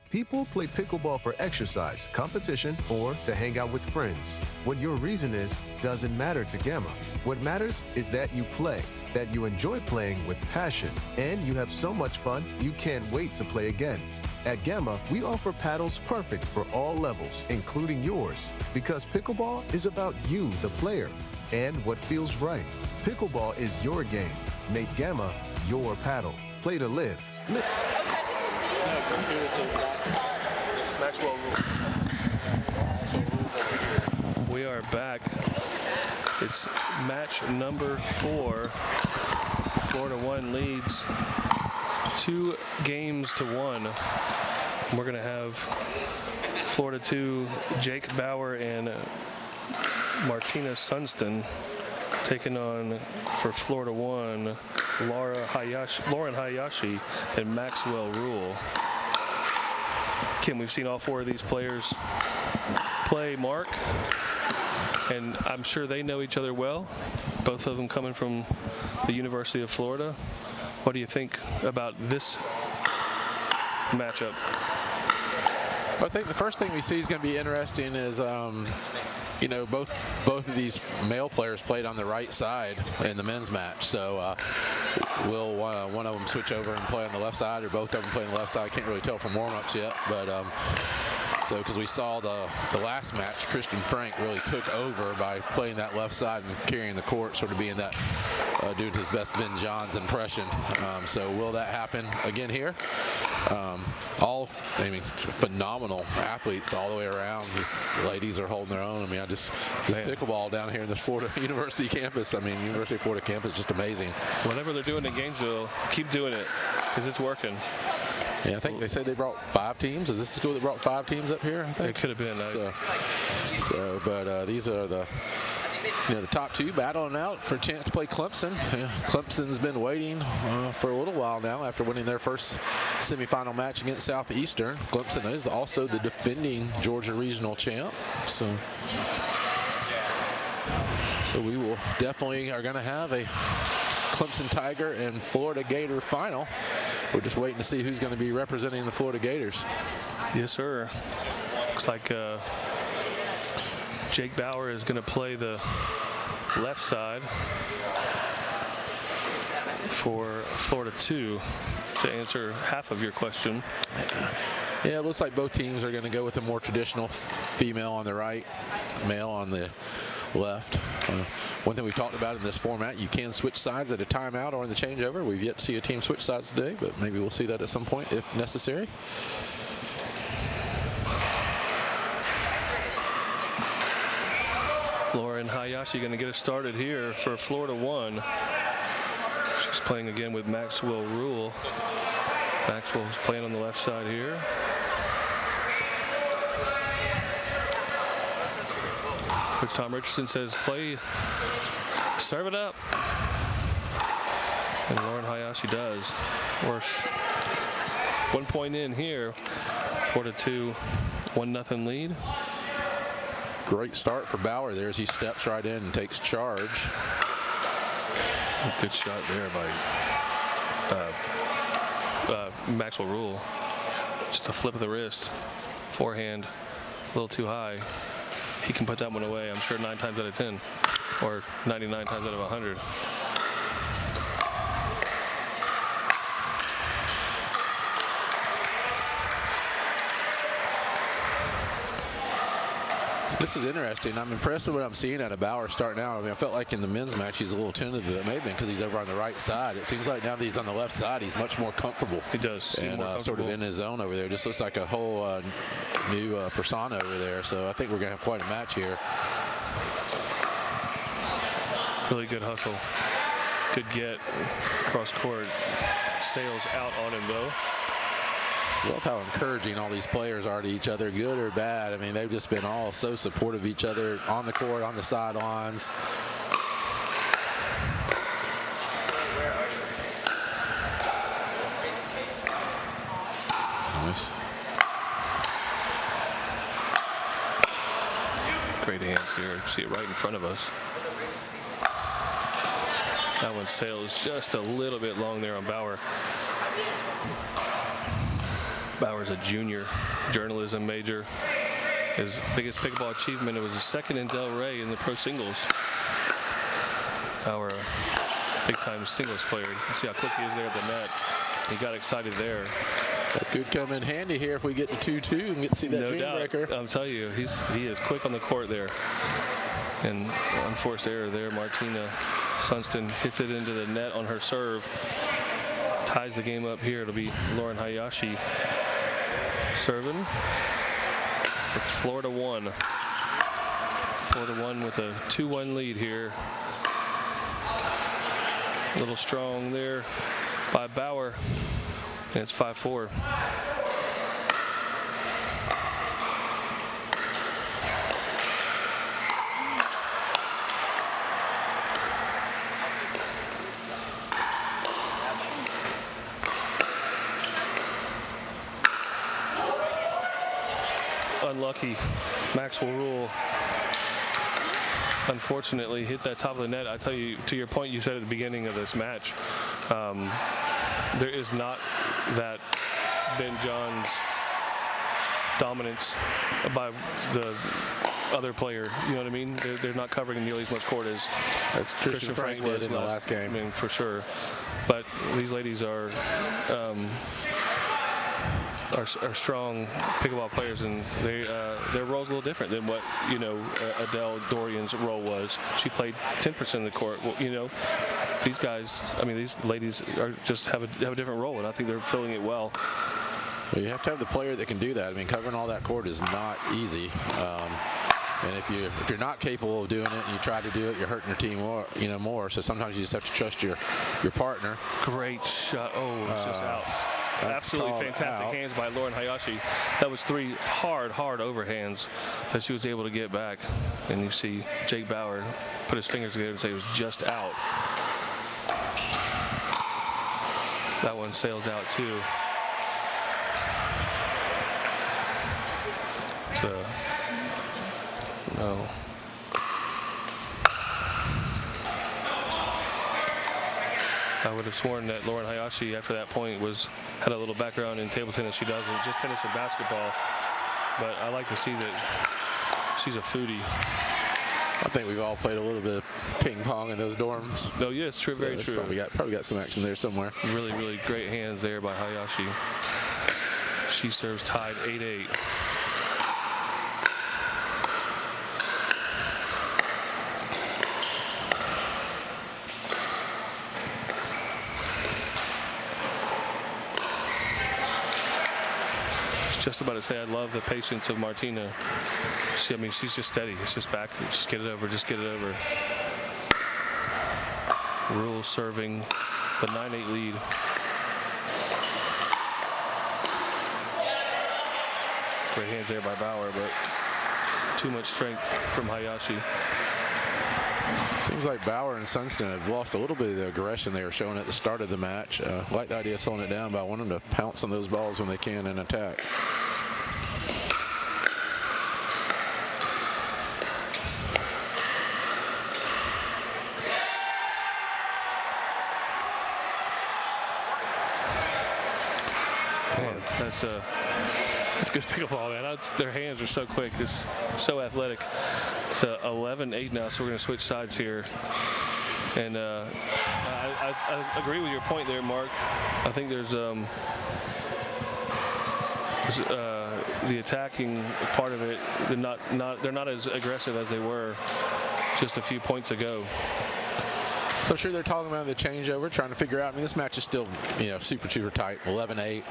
People play pickleball for exercise, competition, or to hang out with friends. What your reason is doesn't matter to Gamma. What matters is that you play, that you enjoy playing with passion, and you have so much fun you can't wait to play again. At Gamma, we offer paddles perfect for all levels, including yours, because pickleball is about you, the player, and what feels right. Pickleball is your game. Make Gamma your paddle. Play to live. Maxwell rule. We are back. It's match number 4. Florida 1 leads 2 games to 1. We're going to have Florida 2, Jake Bauer and Martina Sunston taking on, for Florida 1, Lauren Hayashi and Maxwell Rule. Kim, we've seen all 4 of these players play, Mark, and I'm sure they know each other well, both of them coming from the University of Florida. What do you think about this matchup? Well, I think the first thing we see is going to be interesting is, you know, both of these male players played on the right side in the men's match. So will one of them switch over and play on the left side, or both of them play on the left side? I can't really tell from warm-ups yet, but so because we saw the last match, Christian Frank really took over by playing that left side and carrying the court, sort of being that doing his best Ben Johns impression. So will that happen again here? Phenomenal athletes all the way around. These ladies are holding their own. I mean, this pickleball down here in this Florida University campus, University of Florida campus, is just amazing. Whatever they're doing in Gainesville, keep doing it, because it's working. Yeah, I think they said they brought 5 teams. Is this the school that brought 5 teams up here? I think it could have been. But these are the top 2 battling out for a chance to play Clemson. Clemson's been waiting for a little while now after winning their first semifinal match against Southeastern. Clemson is also the defending Georgia regional champ. So we will definitely are going to have a Clemson Tiger and Florida Gator final. We're just waiting to see who's going to be representing the Florida Gators. Yes, sir. Looks like Jake Bauer is going to play the left side for Florida 2, to answer half of your question. Yeah, it looks like both teams are going to go with a more traditional female on the right, male on the left. One thing we've talked about in this format, you can switch sides at a timeout or in the changeover. We've yet to see a team switch sides today, but maybe we'll see that at some point if necessary. Lauren Hayashi going to get us started here for Florida 1. She's playing again with Maxwell Rule. Maxwell's playing on the left side here. Coach Tom Richardson says, serve it up. And Lauren Hayashi does. We're 1 point in here. Florida 2, 1-0 lead. Great start for Bauer there as he steps right in and takes charge. Good shot there by Maxwell Rule. Just a flip of the wrist. Forehand, a little too high. He can put that one away, I'm sure, 9 times out of 10, or 99 times out of 100. This is interesting. I'm impressed with what I'm seeing out of Bauer starting out. I felt like in the men's match he's a little tentative. It may have been because he's over on the right side. It seems like now that he's on the left side, he's much more comfortable. He does seem more sort of in his zone over there. Just looks like a whole new persona over there. So I think we're going to have quite a match here. Really good hustle. Good get cross court. Sails out on him though. Love how encouraging all these players are to each other, good or bad. I mean, they've just been all so supportive of each other on the court, on the sidelines. Nice. Great hands here. See it right in front of us. That one sails just a little bit long there on Bauer. Bauer's a junior journalism major. His biggest pickleball achievement, it was his second in Del Rey in the pro singles. Bauer, a big-time singles player. You can see how quick he is there at the net. He got excited there. That could come in handy here if we get to 2-2 and get to see that No Dreambreaker. doubt. I'll tell you, he is quick on the court there. And unforced error there. Martina Sunston hits it into the net on her serve. Ties the game up here. It'll be Lauren Hayashi serving for Florida 1. Florida 1 with a 2-1 lead here. A little strong there by Bauer. And it's 5-4. Unlucky. Maxwell Rule unfortunately hit that top of the net. I tell you, to your point you said at the beginning of this match, there is not that Ben John's dominance by the other player. You know what I mean? They're not covering nearly as much court as Christian Frank did in the last game. I mean, for sure. But these ladies are strong pickleball players, and their role's a little different than what Adele Dorian's role was. She played 10% of the court. Well, these guys, I mean, these ladies are just have a different role, and I think they're filling it well. Well, you have to have the player that can do that. I mean, covering all that court is not easy. And if you're not capable of doing it and you try to do it, you're hurting your team more. So sometimes you just have to trust your partner. Great shot. Oh, it's just out. Absolutely fantastic hands by Lauren Hayashi. That was 3 hard overhands that she was able to get back. And you see Jake Bauer put his fingers together and say it was just out. That one sails out too. So, no. I would have sworn that Lauren Hayashi, after that point, had a little background in table tennis. She doesn't, just tennis and basketball. But I like to see that she's a foodie. I think we've all played a little bit of ping pong in those dorms. Oh, yeah, it's true, very true. Probably got some action there somewhere. Really, really great hands there by Hayashi. She serves tied 8-8. Just about to say I love the patience of Martina. I mean, she's just steady. It's just back. Just get it over. Just get it over. Rule serving the 9-8 lead. Great hands there by Bauer, but too much strength from Hayashi. Seems like Bauer and Sunston have lost a little bit of the aggression they were showing at the start of the match. I like the idea of slowing it down, but I want them to pounce on those balls when they can and attack. Man, that's good pickleball, man. Their hands are so quick. It's so athletic. It's 11-8 now, so we're going to switch sides here. And I agree with your point there, Mark. I think there's the attacking part of it. They're not as aggressive as they were just a few points ago. So I'm sure they're talking about the changeover, trying to figure out. I mean, this match is still, super tight, 11-8.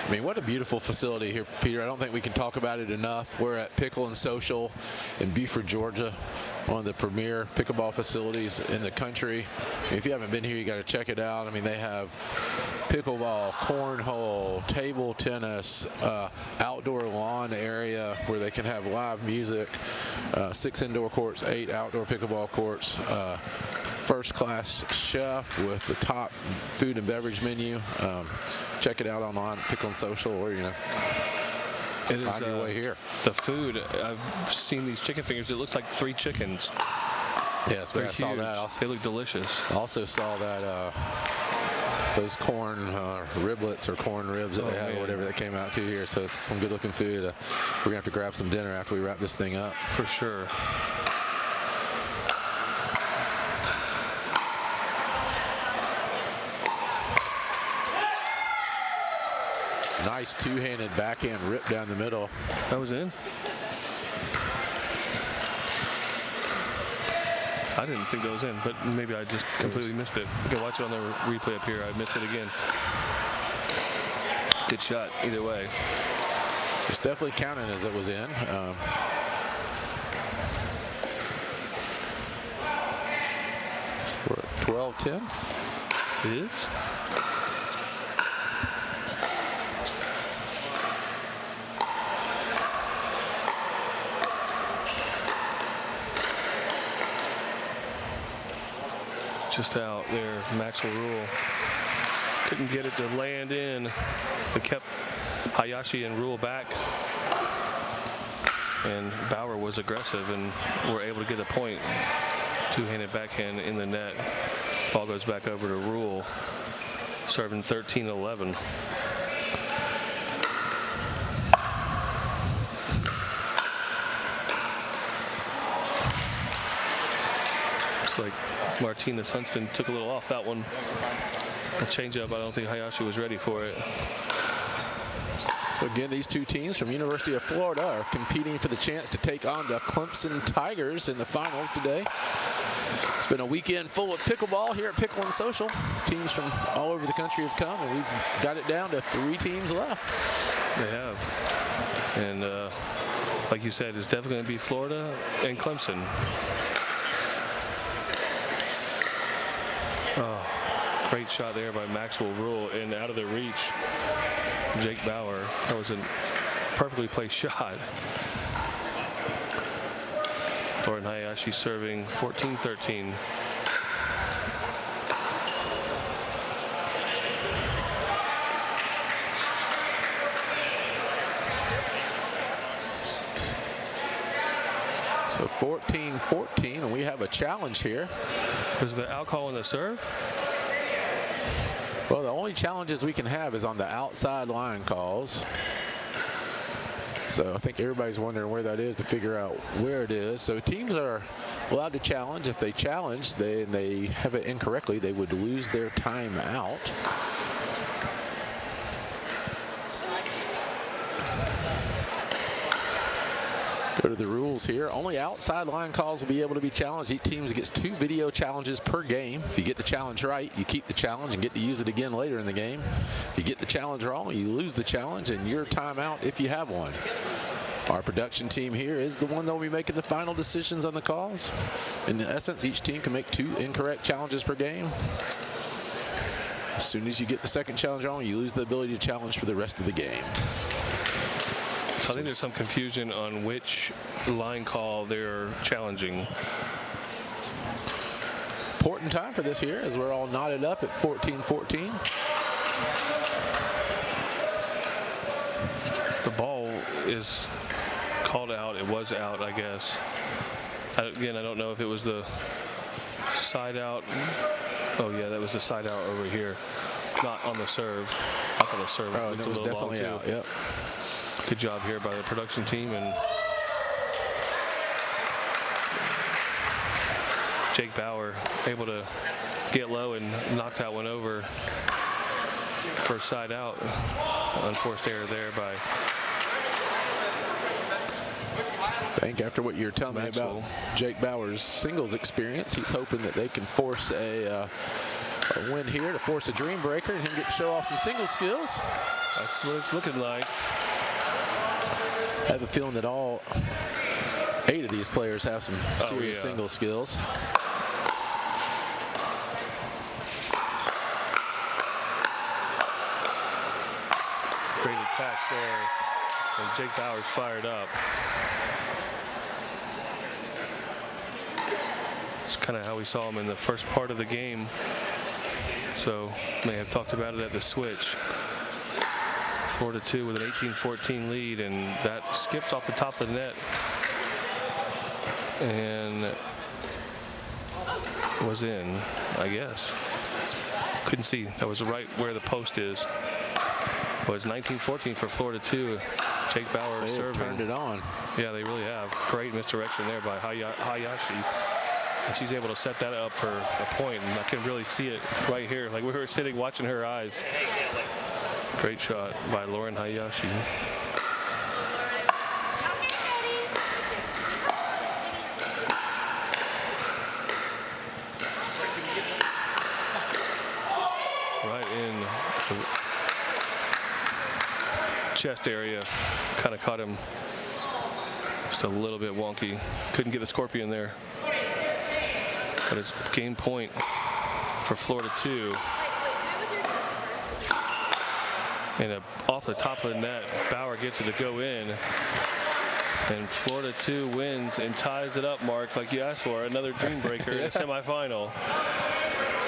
I mean, what a beautiful facility here, Peter. I don't think we can talk about it enough. We're at Pickle and Social in Beaufort, Georgia, one of the premier pickleball facilities in the country. If you haven't been here, you got to check it out. I mean, they have pickleball, cornhole, table tennis, outdoor lawn area where they can have live music, 6 indoor courts, 8 outdoor pickleball courts, first-class chef with the top food and beverage menu. Check it out online, Pickle and Social, or It find is, your way here. The food, I've seen these chicken fingers. It looks like 3 chickens. Yes, but They're I saw huge. that. They look delicious. Also saw that those corn riblets or corn ribs that they had or whatever that came out to here. So it's some good-looking food. We're gonna have to grab some dinner after we wrap this thing up. For sure. Nice two-handed backhand rip down the middle. That was in. I didn't think that was in, but maybe I just completely missed it. You can watch it on the replay up here. I missed it again. Good shot, either way. It's definitely counting as it was in. So we're at 12-10. It is. Just out there, Maxwell Rule couldn't get it to land in. They kept Hayashi and Rule back, and Bauer was aggressive and were able to get a point. Two-handed backhand in the net. Ball goes back over to Rule, serving 13-11. Looks like Martina Sunston took a little off that one. A changeup, I don't think Hayashi was ready for it. So again, these two teams from University of Florida are competing for the chance to take on the Clemson Tigers in the finals today. It's been a weekend full of pickleball here at Pickle and Social. Teams from all over the country have come, and we've got it down to 3 teams left. They have. And like you said, it's definitely going to be Florida and Clemson. Oh, great shot there by Maxwell Rule, and out of their reach, Jake Bauer. That was a perfectly placed shot. Thornton Hayashi serving 14-13. So 14-14, and we have a challenge here. Was the out call on the serve? Well, the only challenges we can have is on the outside line calls. So I think everybody's wondering where that is to figure out where it is. So teams are allowed to challenge. If they challenge, they have it incorrectly, they would lose their timeout. Go to the rules here. Only outside line calls will be able to be challenged. Each team gets 2 video challenges per game. If you get the challenge right, you keep the challenge and get to use it again later in the game. If you get the challenge wrong, you lose the challenge and your timeout if you have one. Our production team here is the one that will be making the final decisions on the calls. In essence, each team can make 2 incorrect challenges per game. As soon as you get the second challenge wrong, you lose the ability to challenge for the rest of the game. I think there's some confusion on which line call they're challenging. Important time for this here as we're all knotted up at 14-14. The ball is called out. It was out, I guess. Again, I don't know if it was the side out. Oh, yeah, that was the side out over here. Not on the serve. I thought the serve Oh, looked it a was little long, definitely out, too. yep. Good job here by the production team, and Jake Bauer able to get low and knock that one over for a side out. Unforced error there by I think after what you're telling me about Jake Bauer's singles experience, he's hoping that they can force a win here to force a Dreambreaker and him get to show off some single skills. That's what it's looking like. I have a feeling that all 8 of these players have some serious single skills. Great attacks there. And Jake Bauer's fired up. It's kind of how we saw him in the first part of the game. So may have talked about it at the switch. 4-2 with an 18-14 lead, and that skips off the top of the net and was in, I guess. Couldn't see. That was right where the post is. It was 19-14 for Florida 2. Jake Bauer serving. Turned it on. Yeah, they really have. Great misdirection there by Hayashi. And she's able to set that up for a point, and I can really see it right here. Like we were sitting watching her eyes. Great shot by Lauren Hayashi. Right in the chest area. Kind of caught him just a little bit wonky. Couldn't get the scorpion there. But it's game point for Florida 2. And off the top of the net, Bauer gets it to go in. And Florida 2 wins and ties it up, Mark, like you asked for. Another Dreambreaker in the semifinal.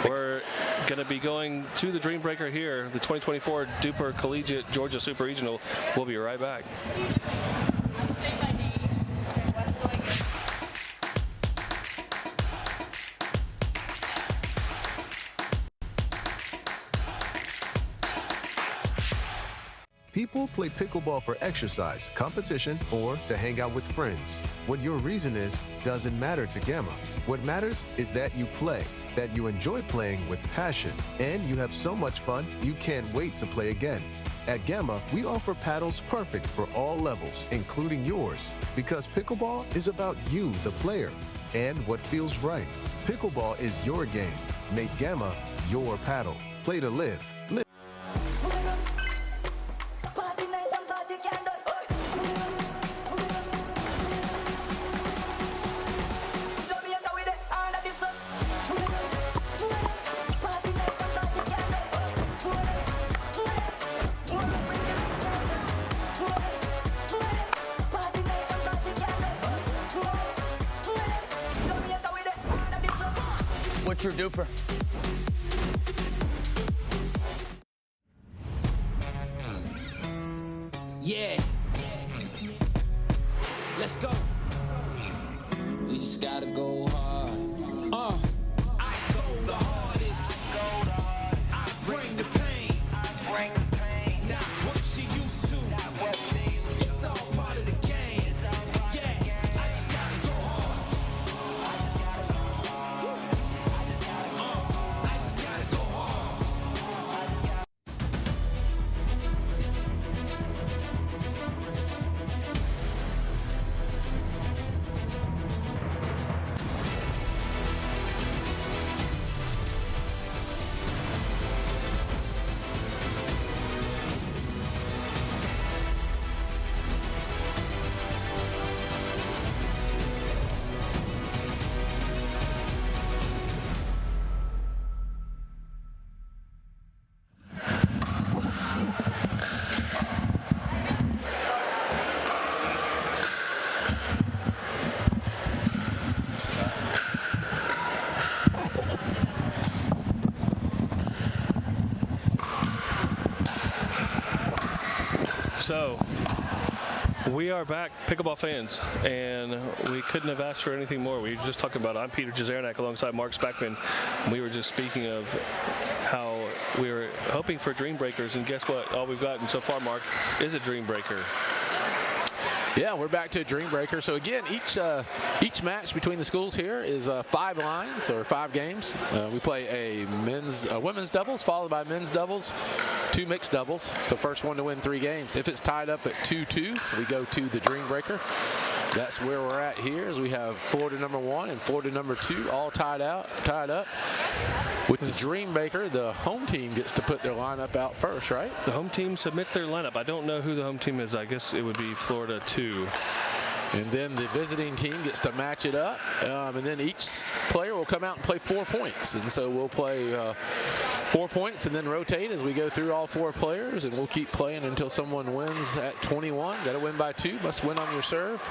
We're going to be going to the Dreambreaker here, the 2024 DUPR Collegiate Georgia Super Regional. We'll be right back. People play pickleball for exercise, competition, or to hang out with friends. What your reason is doesn't matter to Gamma. What matters is that you play, that you enjoy playing with passion, and you have so much fun you can't wait to play again. At Gamma, we offer paddles perfect for all levels, including yours, because pickleball is about you, the player, and what feels right. Pickleball is your game. Make Gamma your paddle. Play to live. What's your DUPR? Yeah. Let's go. We just gotta go hard. I go the hardest. I bring the pain. Not what you used to. It's all part of the game. Yeah, I just gotta go hard. I just gotta go hard. So we are back, pickleball fans, and we couldn't have asked for anything more. We were just talking about, I'm Peter Jazernak alongside Mark Speckman. We were just speaking of how we were hoping for Dreambreakers, and guess what? All we've gotten so far, Mark, is a Dreambreaker. Yeah, we're back to a Dreambreaker. So again, each match between the schools here is 5 lines or 5 games. We play a women's doubles followed by men's doubles, 2 mixed doubles. It's the first one to win 3 games. If it's tied up at 2-2, we go to the Dreambreaker. that's where we're at here, as we have Florida #1 and Florida #2 all tied up. With the Dreambreaker, the home team gets to put their lineup out first, right? The home team submits their lineup. I don't know who the home team is. I guess it would be Florida 2. And then the visiting team gets to match it up, and then each player will come out and play 4 points. And so we'll play 4 points and then rotate as we go through all 4 players, and we'll keep playing until someone wins at 21. Got to win by 2, must win on your serve.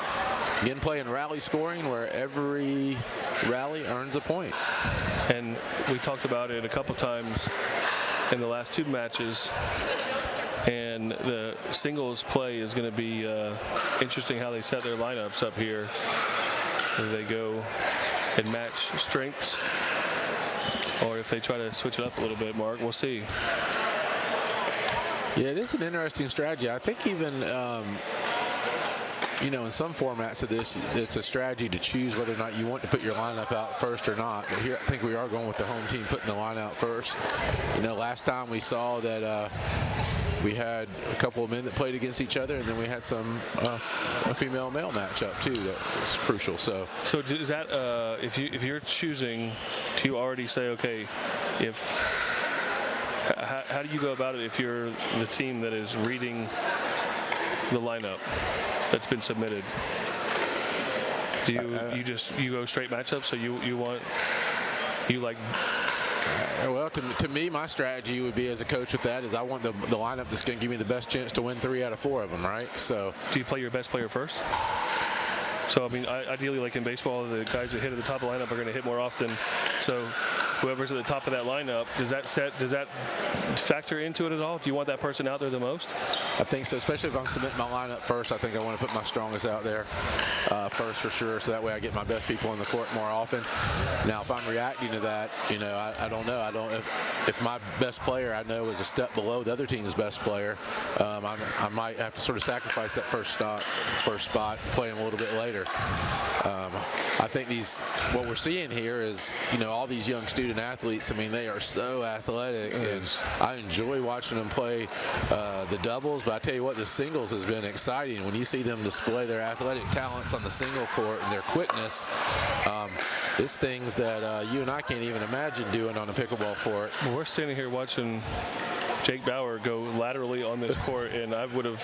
Again, playing rally scoring, where every rally earns a point. And we talked about it a couple times in the last 2 matches. And the singles play is going to be interesting, how they set their lineups up here. Whether they go and match strengths, or if they try to switch it up a little bit, Mark. We'll see. Yeah, it is an interesting strategy. I think even, you know, in some formats of this, it's a strategy to choose whether or not you want to put your lineup out first or not. But here, I think we are going with the home team putting the line out first. You know, last time we saw that we had a couple of men that played against each other, and then we had a female-male matchup too that was crucial. So is that if you're choosing, do you already say, okay, how do you go about it if you're the team that is reading the lineup that's been submitted? Do you go straight matchup? So you like. Well, to me, my strategy would be, as a coach with that, is I want the lineup that's going to give me the best chance to win 3 out of 4 of them, right? So, do you play your best player first? So, I mean, ideally, like in baseball, the guys that hit at the top of the lineup are going to hit more often. So, whoever's at the top of that lineup, does that factor into it at all? Do you want that person out there the most? I think so, especially if I'm submitting my lineup first. I think I want to put my strongest out there first for sure, so that way I get my best people in the court more often. Now, if I'm reacting to that, you know, I don't know. If my best player I know is a step below the other team's best player, I might have to sort of sacrifice that first spot, and play him a little bit later. I think what we're seeing here is, you know, all these young student athletes. I mean, they are so athletic, and I enjoy watching them play the doubles. But I tell you what, the singles has been exciting when you see them display their athletic talents on the single court and their quickness. It's things that you and I can't even imagine doing on a pickleball court. Well, we're standing here watching Jake Bauer go laterally on this court, and I would have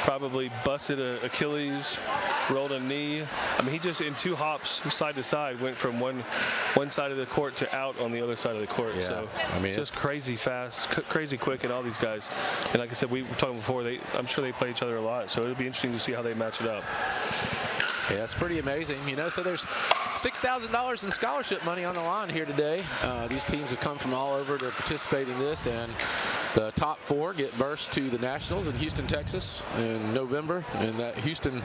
probably busted an Achilles, rolled a knee. I mean, he just in 2 hops side to side went from one side of the court to out on the other side of the court. Yeah, so I mean, just crazy fast, crazy quick, and all these guys. And like I said, we were talking before, I'm sure they play each other a lot, so it'll be interesting to see how they match it up. Yeah, it's pretty amazing. You know, so there's $6,000 in scholarship money on the line here today. These teams have come from all over to participate in this, and the top 4 get burst to the Nationals in Houston, Texas in November. In that Houston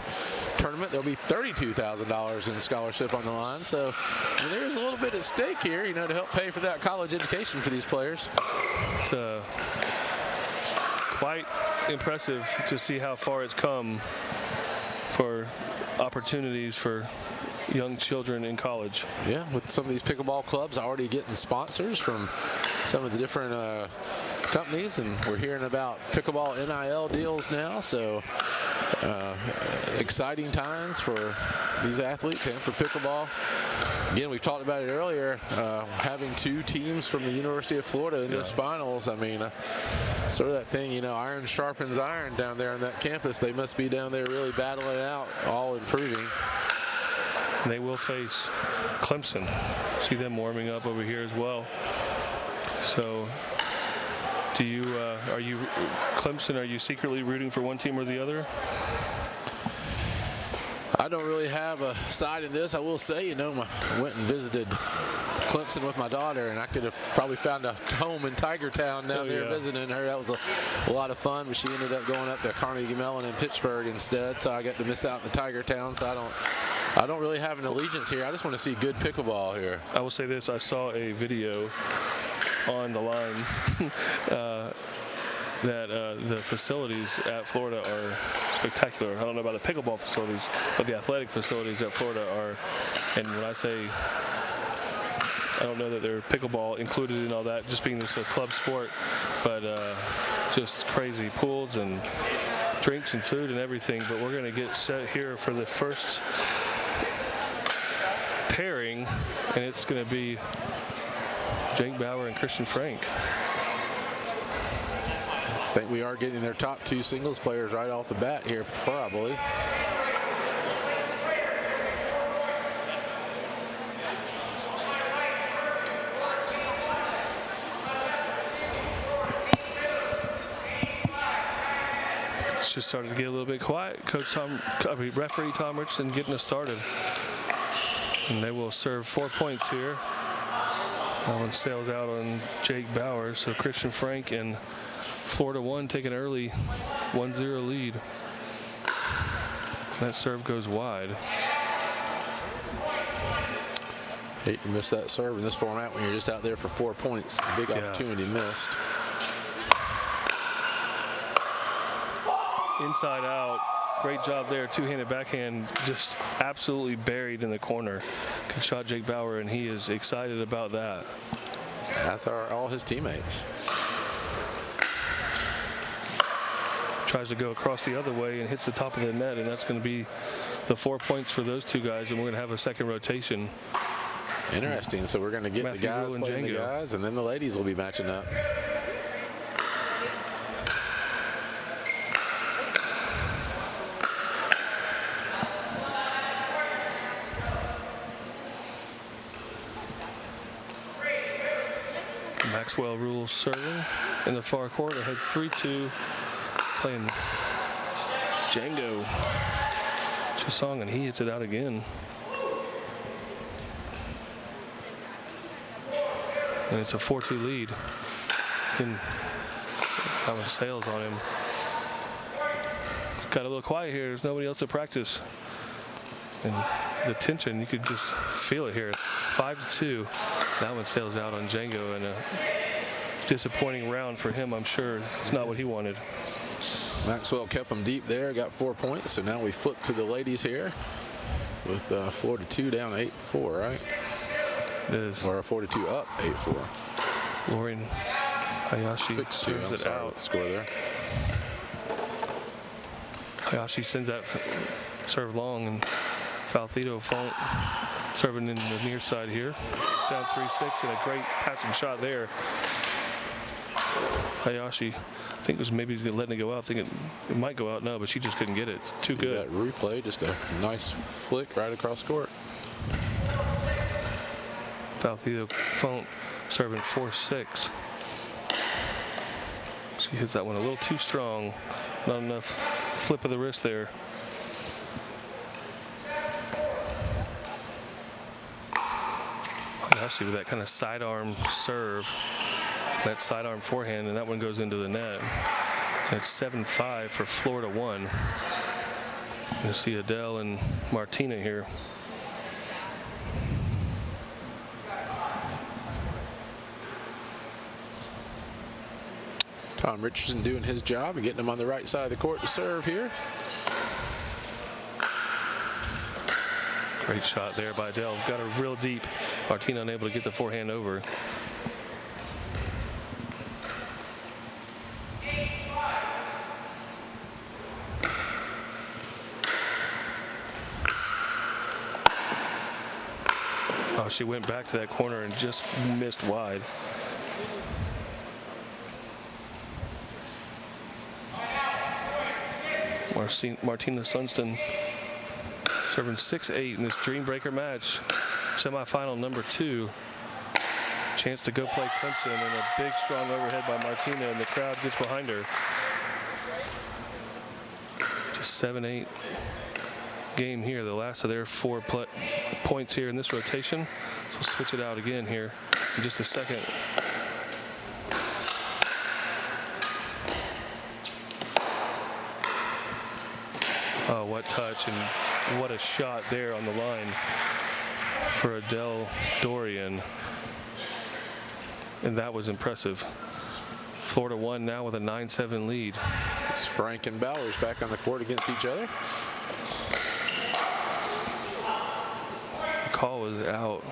tournament, there'll be $32,000 in scholarship on the line. So there's a little bit at stake here, you know, to help pay for that college education for these players. It's quite impressive to see how far it's come for opportunities for young children in college. Yeah, with some of these pickleball clubs already getting sponsors from some of the different companies, and we're hearing about pickleball NIL deals now. So exciting times for these athletes and for pickleball. Again, we've talked about it earlier, having 2 teams from the University of Florida in this finals. I mean, sort of that thing, you know, iron sharpens iron down there on that campus. They must be down there really battling it out, all improving. And they will face Clemson. See them warming up over here as well. So are you Clemson, are you secretly rooting for one team or the other? I don't really have a side in this. I will say, you know, I went and visited Clemson with my daughter, and I could have probably found a home in Tiger Town down there visiting her. That was a lot of fun, but she ended up going up to Carnegie Mellon in Pittsburgh instead, so I got to miss out in the Tiger Town. So I don't really have an allegiance here. I just want to see good pickleball here. I will say this, I saw a video on the line that the facilities at Florida are spectacular. I don't know about the pickleball facilities, but the athletic facilities at Florida are, and when I say, I don't know that they're pickleball included in all that, just being this a club sport, but just crazy pools and drinks and food and everything, but we're going to get set here for the first pairing, and it's going to be Jake Bauer and Christian Frank. I think we are getting their top 2 singles players right off the bat here, probably. It's just started to get a little bit quiet. Referee Tom Richardson getting us started. And they will serve 4 points here. That one sails out on Jake Bauer. So Christian Frank and Florida 1 take an early 1-0 lead. That serve goes wide. Hate to miss that serve in this format when you're just out there for 4 points. Big opportunity missed. Inside out. Great job there. Two-handed backhand just absolutely buried in the corner. Good shot, Jake Bauer, and he is excited about that. That's all his teammates. Tries to go across the other way and hits the top of the net, and that's going to be the 4 points for those two guys, and we're going to have a second rotation. Interesting. So we're going to get the guys playing the guys, and then the ladies will be matching up. Maxwell Rules serving in the far court. Ahead 3-2. Playing Django Chisong, and he hits it out again. And it's a 4-2 lead. And that one sails on him. Got a little quiet here. There's nobody else to practice. And the tension, you could just feel it here. 5-2. That one sails out on Django, and a disappointing round for him, I'm sure. It's not what he wanted. Maxwell kept them deep there, got 4 points. So now we flip to the ladies here with Florida 2 down 8-4, right? It is. Or 42 up 8-4. Lauren Hayashi 6-2, serves it out. Score there. Hayashi sends that serve long, and Falthito Font serving in the near side here. Down 3-6, and a great passing shot there. Hayashi, I think, was maybe letting it go out. I think it might go out now, but she just couldn't get it. It's too good. That replay, just a nice flick right across court. Falthito Font serving 4-6. She hits that one a little too strong. Not enough flip of the wrist there. Hayashi with that kind of sidearm serve. That sidearm forehand, and that one goes into the net. And it's 7-5 for Florida 1. You'll see Adele and Martina here. Tom Richardson doing his job and getting them on the right side of the court to serve here. Great shot there by Adele. Got her real deep. Martina unable to get the forehand over. Oh, she went back to that corner and just missed wide. Martina Sunston serving 6-8 in this Dreambreaker match. Semifinal number 2. Chance to go play Clemson, and a big strong overhead by Martina, and the crowd gets behind her. Just 7-8 game here, the last of their 4 points here in this rotation. So we'll switch it out again here in just a second. Oh, what touch, and what a shot there on the line for Adele Dorian. And that was impressive. Florida 1 now with a 9-7 lead. It's Frank and Bowers back on the court against each other. The call was out.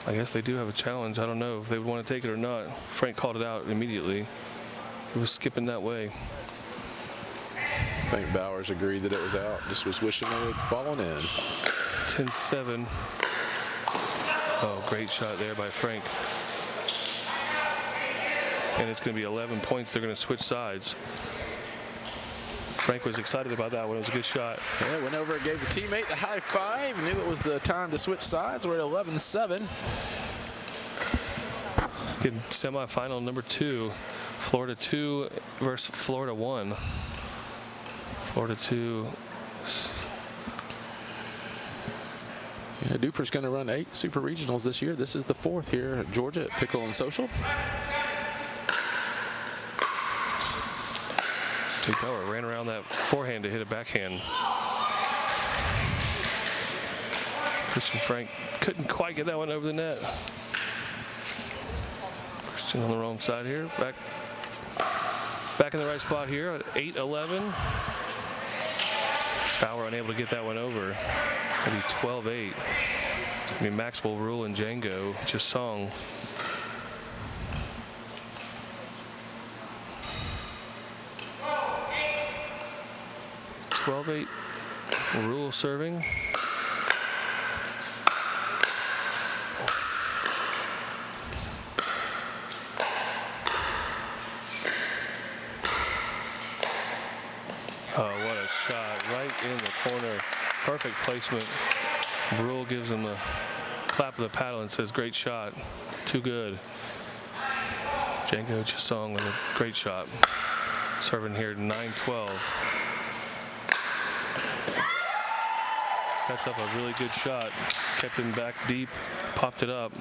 I guess they do have a challenge. I don't know if they want to take it or not. Frank called it out immediately. He was skipping that way. think Bowers agreed that it was out. Just was wishing it had fallen in. 10-7. Oh, great shot there by Frank. And it's going to be 11 points. They're going to switch sides. Frank was excited about that one. It was a good shot. Yeah, went over and gave the teammate the high five. Knew it was the time to switch sides. We're at 11-7. Getting semifinal number 2. Florida 2 versus Florida 1. Florida 2. Yeah, DUPR's going to run 8 super regionals this year. This is the 4th here at Georgia at Pickle and Social. Jake Bauer ran around that forehand to hit a backhand. Christian Frank couldn't quite get that one over the net. Christian on the wrong side here. Back in the right spot here at 8-11. Bauer unable to get that one over. Maybe 12-8. It's going to be Maxwell, Rule, and Django Chisong. Rule serving. Oh, what a shot. Right in the corner. Perfect placement. Rule gives him a clap of the paddle and says, great shot. Too good. Django Chisong with a great shot. Serving here 9-12. Sets up a really good shot. Kept him back deep. Popped it up.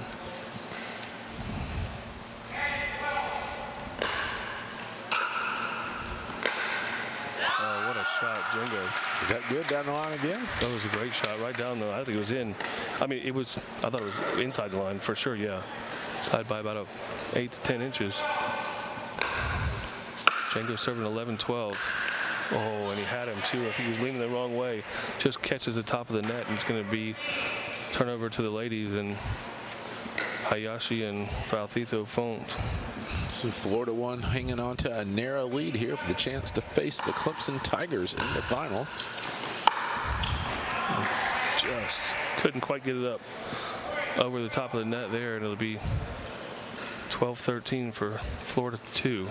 Oh, what a shot, Django. Is that good down the line again? That was a great shot right down the. I think it was in. I mean, it was. I thought it was inside the line for sure. Yeah, side by about 8 to 10 inches. Django serving 11-12. Oh, and he had him too. If he was leaning the wrong way, just catches the top of the net, and it's going to be turnover to the ladies, and Hayashi and Valthito Font. So Florida 1 hanging on to a narrow lead here for the chance to face the Clemson Tigers in the finals. Just couldn't quite get it up over the top of the net there, and it'll be 12-13 for Florida 2.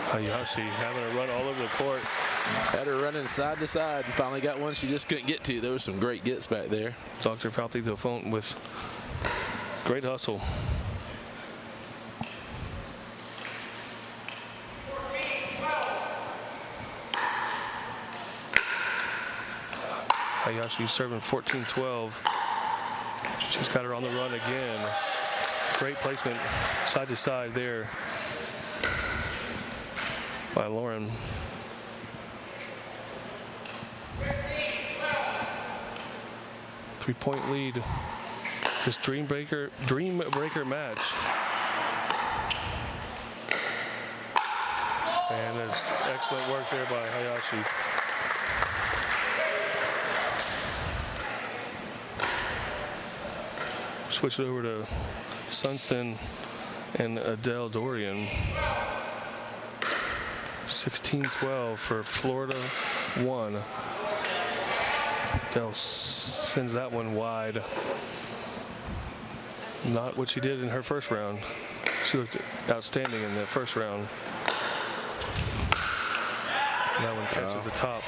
Hayashi having a run all over the court. Had her running side to side and finally got one she just couldn't get to. There was some great gets back there. Dr. Valthito Font with great hustle. Hayashi serving 14-12. She's got her on the run again. Great placement side to side there by Lauren. Three-point lead. This Dreambreaker match. And there's excellent work there by Hayashi. Switch it over to Sunston and Adele Dorian. 16-12 for Florida 1. Adele sends that one wide. Not what she did in her first round. She looked outstanding in the first round. That one catches the top.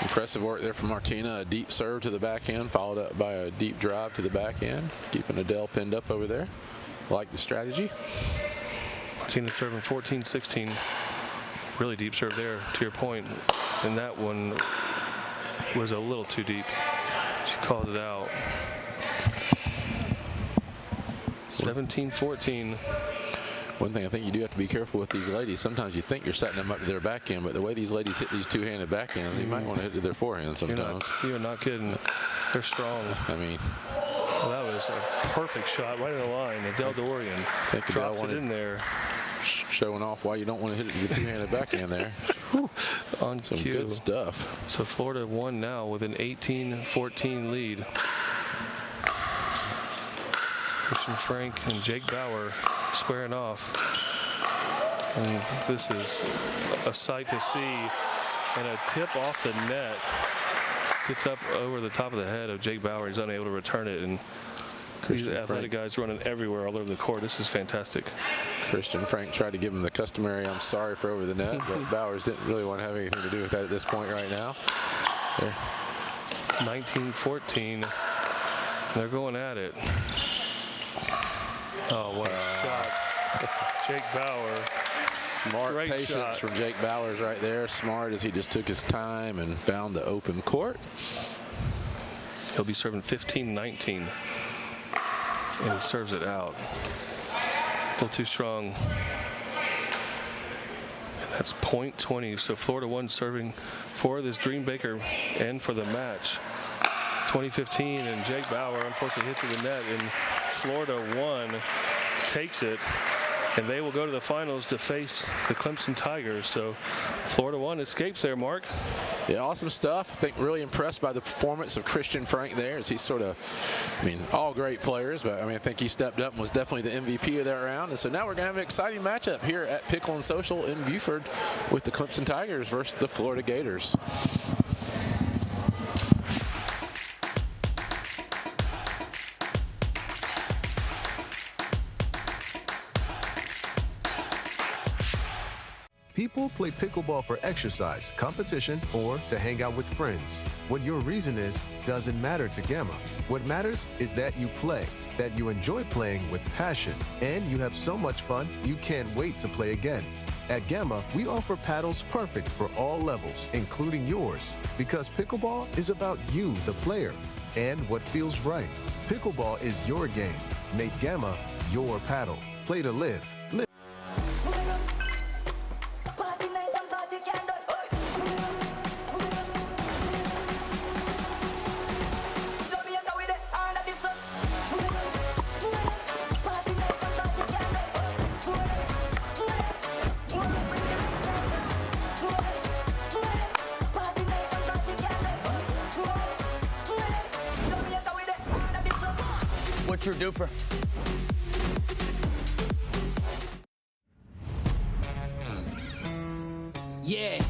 Impressive work there from Martina. A deep serve to the backhand, followed up by a deep drive to the backhand, keeping Adele pinned up over there. Like the strategy. Martina serving 14-16. Really deep serve there, to your point. And that one was a little too deep. She called it out. 17-14. One thing I think you do have to be careful with these ladies. Sometimes you think you're setting them up to their backhand, but the way these ladies hit these two-handed backhands, you might want to hit to their forehand sometimes. You're not kidding. They're strong. I mean, well, that was a perfect shot right in the line. Adele Dorian drops it in there. Showing off why you don't want to hit it with the two-handed backhand there. on Some cue. good stuff. So Florida won now with an 18-14 lead. Christian Frank and Jake Bauer squaring off. And this is a sight to see. And a tip off the net gets up over the top of the head of Jake Bauer. He's unable to return it. And these athletic guys running everywhere all over the court. This is fantastic. Christian Frank tried to give him the customary "I'm sorry" for over the net, but Bowers didn't really want to have anything to do with that at this point right now. There. 19-14. They're going at it. Oh, what a shot. Jake Bauer. Smart Great patience shot. from Jake Bowers right there. Smart as he just took his time and found the open court. He'll be serving 15-19. And he serves it out. A little too strong. And that's point 20. So Florida won serving for this Dreambreaker and for the match. 2015, and Jake Bauer unfortunately hits the net, and Florida won, takes it, and they will go to the finals to face the Clemson Tigers. So Florida won, escapes there, Mark. Yeah, awesome stuff. I think really impressed by the performance of Christian Frank there, as he's sort of, I mean, all great players, but I mean, I think he stepped up and was definitely the MVP of that round. And so now we're going to have an exciting matchup here at Pickle and Social in Buford with the Clemson Tigers versus the Florida Gators. People play pickleball for exercise, competition, or to hang out with friends. What your reason is doesn't matter to Gamma. What matters is that you play, that you enjoy playing with passion, and you have so much fun you can't wait to play again. At Gamma, we offer paddles perfect for all levels, including yours, because pickleball is about you, the player, and what feels right. Pickleball is your game. Make Gamma your paddle. Play to live. Party nice and party can do. Jamaica with the hand of the sun. Party nice and party can do. Party nice and party can do. Jamaica with the hand of the sun. What's your DUPR? Yeah.